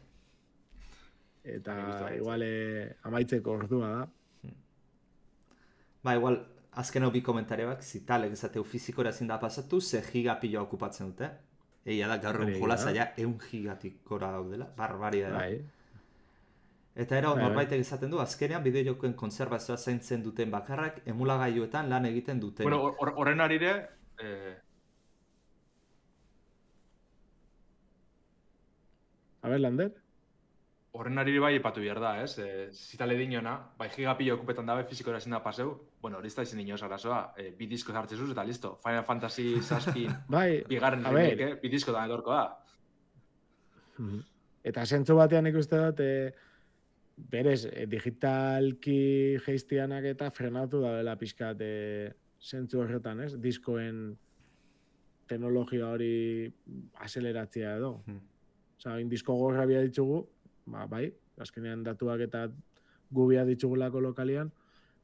Eta Bai, gustu igual amaitzeko ordua da. Ba, igual, azken hau bi komentarioak, zitalek esateu fizikora ezin da pasatu, ze giga pilo okupatzen dute. Egia da, gaur egun Hori jolasa da. ja 1 gigatik gora daudela, barbaria da. Bai. Eta ero, Bai. norbaitek esaten du, azkenean bideojokoen konservazioa zaintzen duten bakarrak emulagailuetan lan egiten duten. Bueno, horren arire, A ver, Lander? horren arire bai epatu behar da, ez? Zitale dinona, bai gigapilo okupetan dabe fizikora ezin da paseu, bueno, hori ez da izin inoz arazoa, bi disko zartzen zuz eta listo. Final Fantasy 7 Bai, bigarren a ver. remake, bi disko da edorko da. Eta zentzu batean ikuste dut, berez, digitalki geistianak eta frenatu da dela pixkat zentzu horretan, ez? Diskoen teknologia hori azeleratzea edo. Osa, disko gorra bia ditugu, bai, azkenean datuak eta gubia ditugulako lokalian,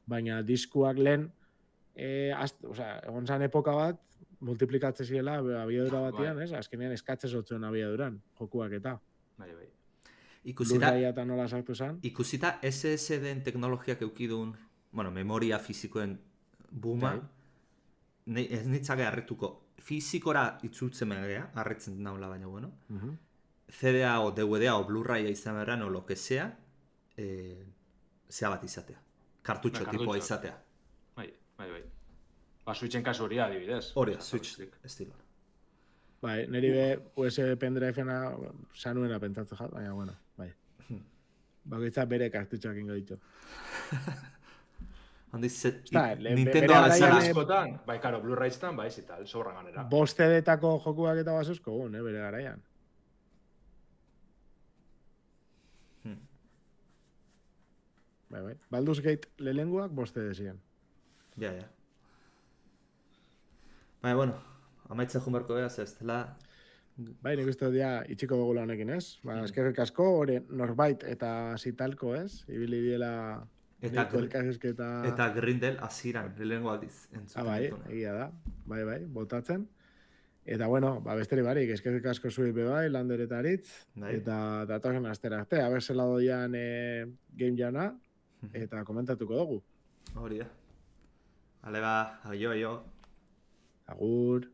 baina diskuak lehen, egon zan epoka bat, multiplikatze ziela abiadura batian, ez? Azkenean eskatzez otzuen abiaduran, jokuak eta. Bai. Ikusita, Blu-ray eta nola sartu zen. ikusita SSD-en teknologiak eukidun, bueno, memoria fizikoen booma, ez nitzake harrituko, fizikora itzultzen megea, harritzen naula baina, bueno, CDA o DVD o Blu-ray izan beran o lo que sea, zea bat izatea. Kartutxo Bai, tipoa kartutxo. izatea. Bai. Ba, Switchen kasu hori adibidez. Hori da, Switch estiloa. Bai, niri be USB pendrive-ena sanuena pentsatzen jat, baina, bueno, bai. Bakoitza bere kartutxoak ingo ditu. Handiz, Da, Nintendo bere bezala. garaian, Diskotan, bai, karo, Blu-raystan, bai, zital, sobra ganera. Bost edetako jokuak eta basuzko gun, bere garaian. Bai. Baldur's Gate lehenguak bost edezien. Ja. Baina, bueno, amaitzen joan beharko beha, ez dela... Bai, nik uste dia itxiko dugula honekin, ez? Ba, eskerrik asko, hori norbait eta zitalko, ez? Ibili diela nahiko elkarrizketa... Eta Grindel hasieran lehenengo aldiz entzuten bai, dituna. egia da. Bai, botatzen. Eta bueno, besterik barik, eskerrik asko zuei bai, Lander eta Aritz, eta datorren astera arte, haber zela doian Game Jauna, eta komentatuko dugu. Hori da. Hale ba, aio. Agur.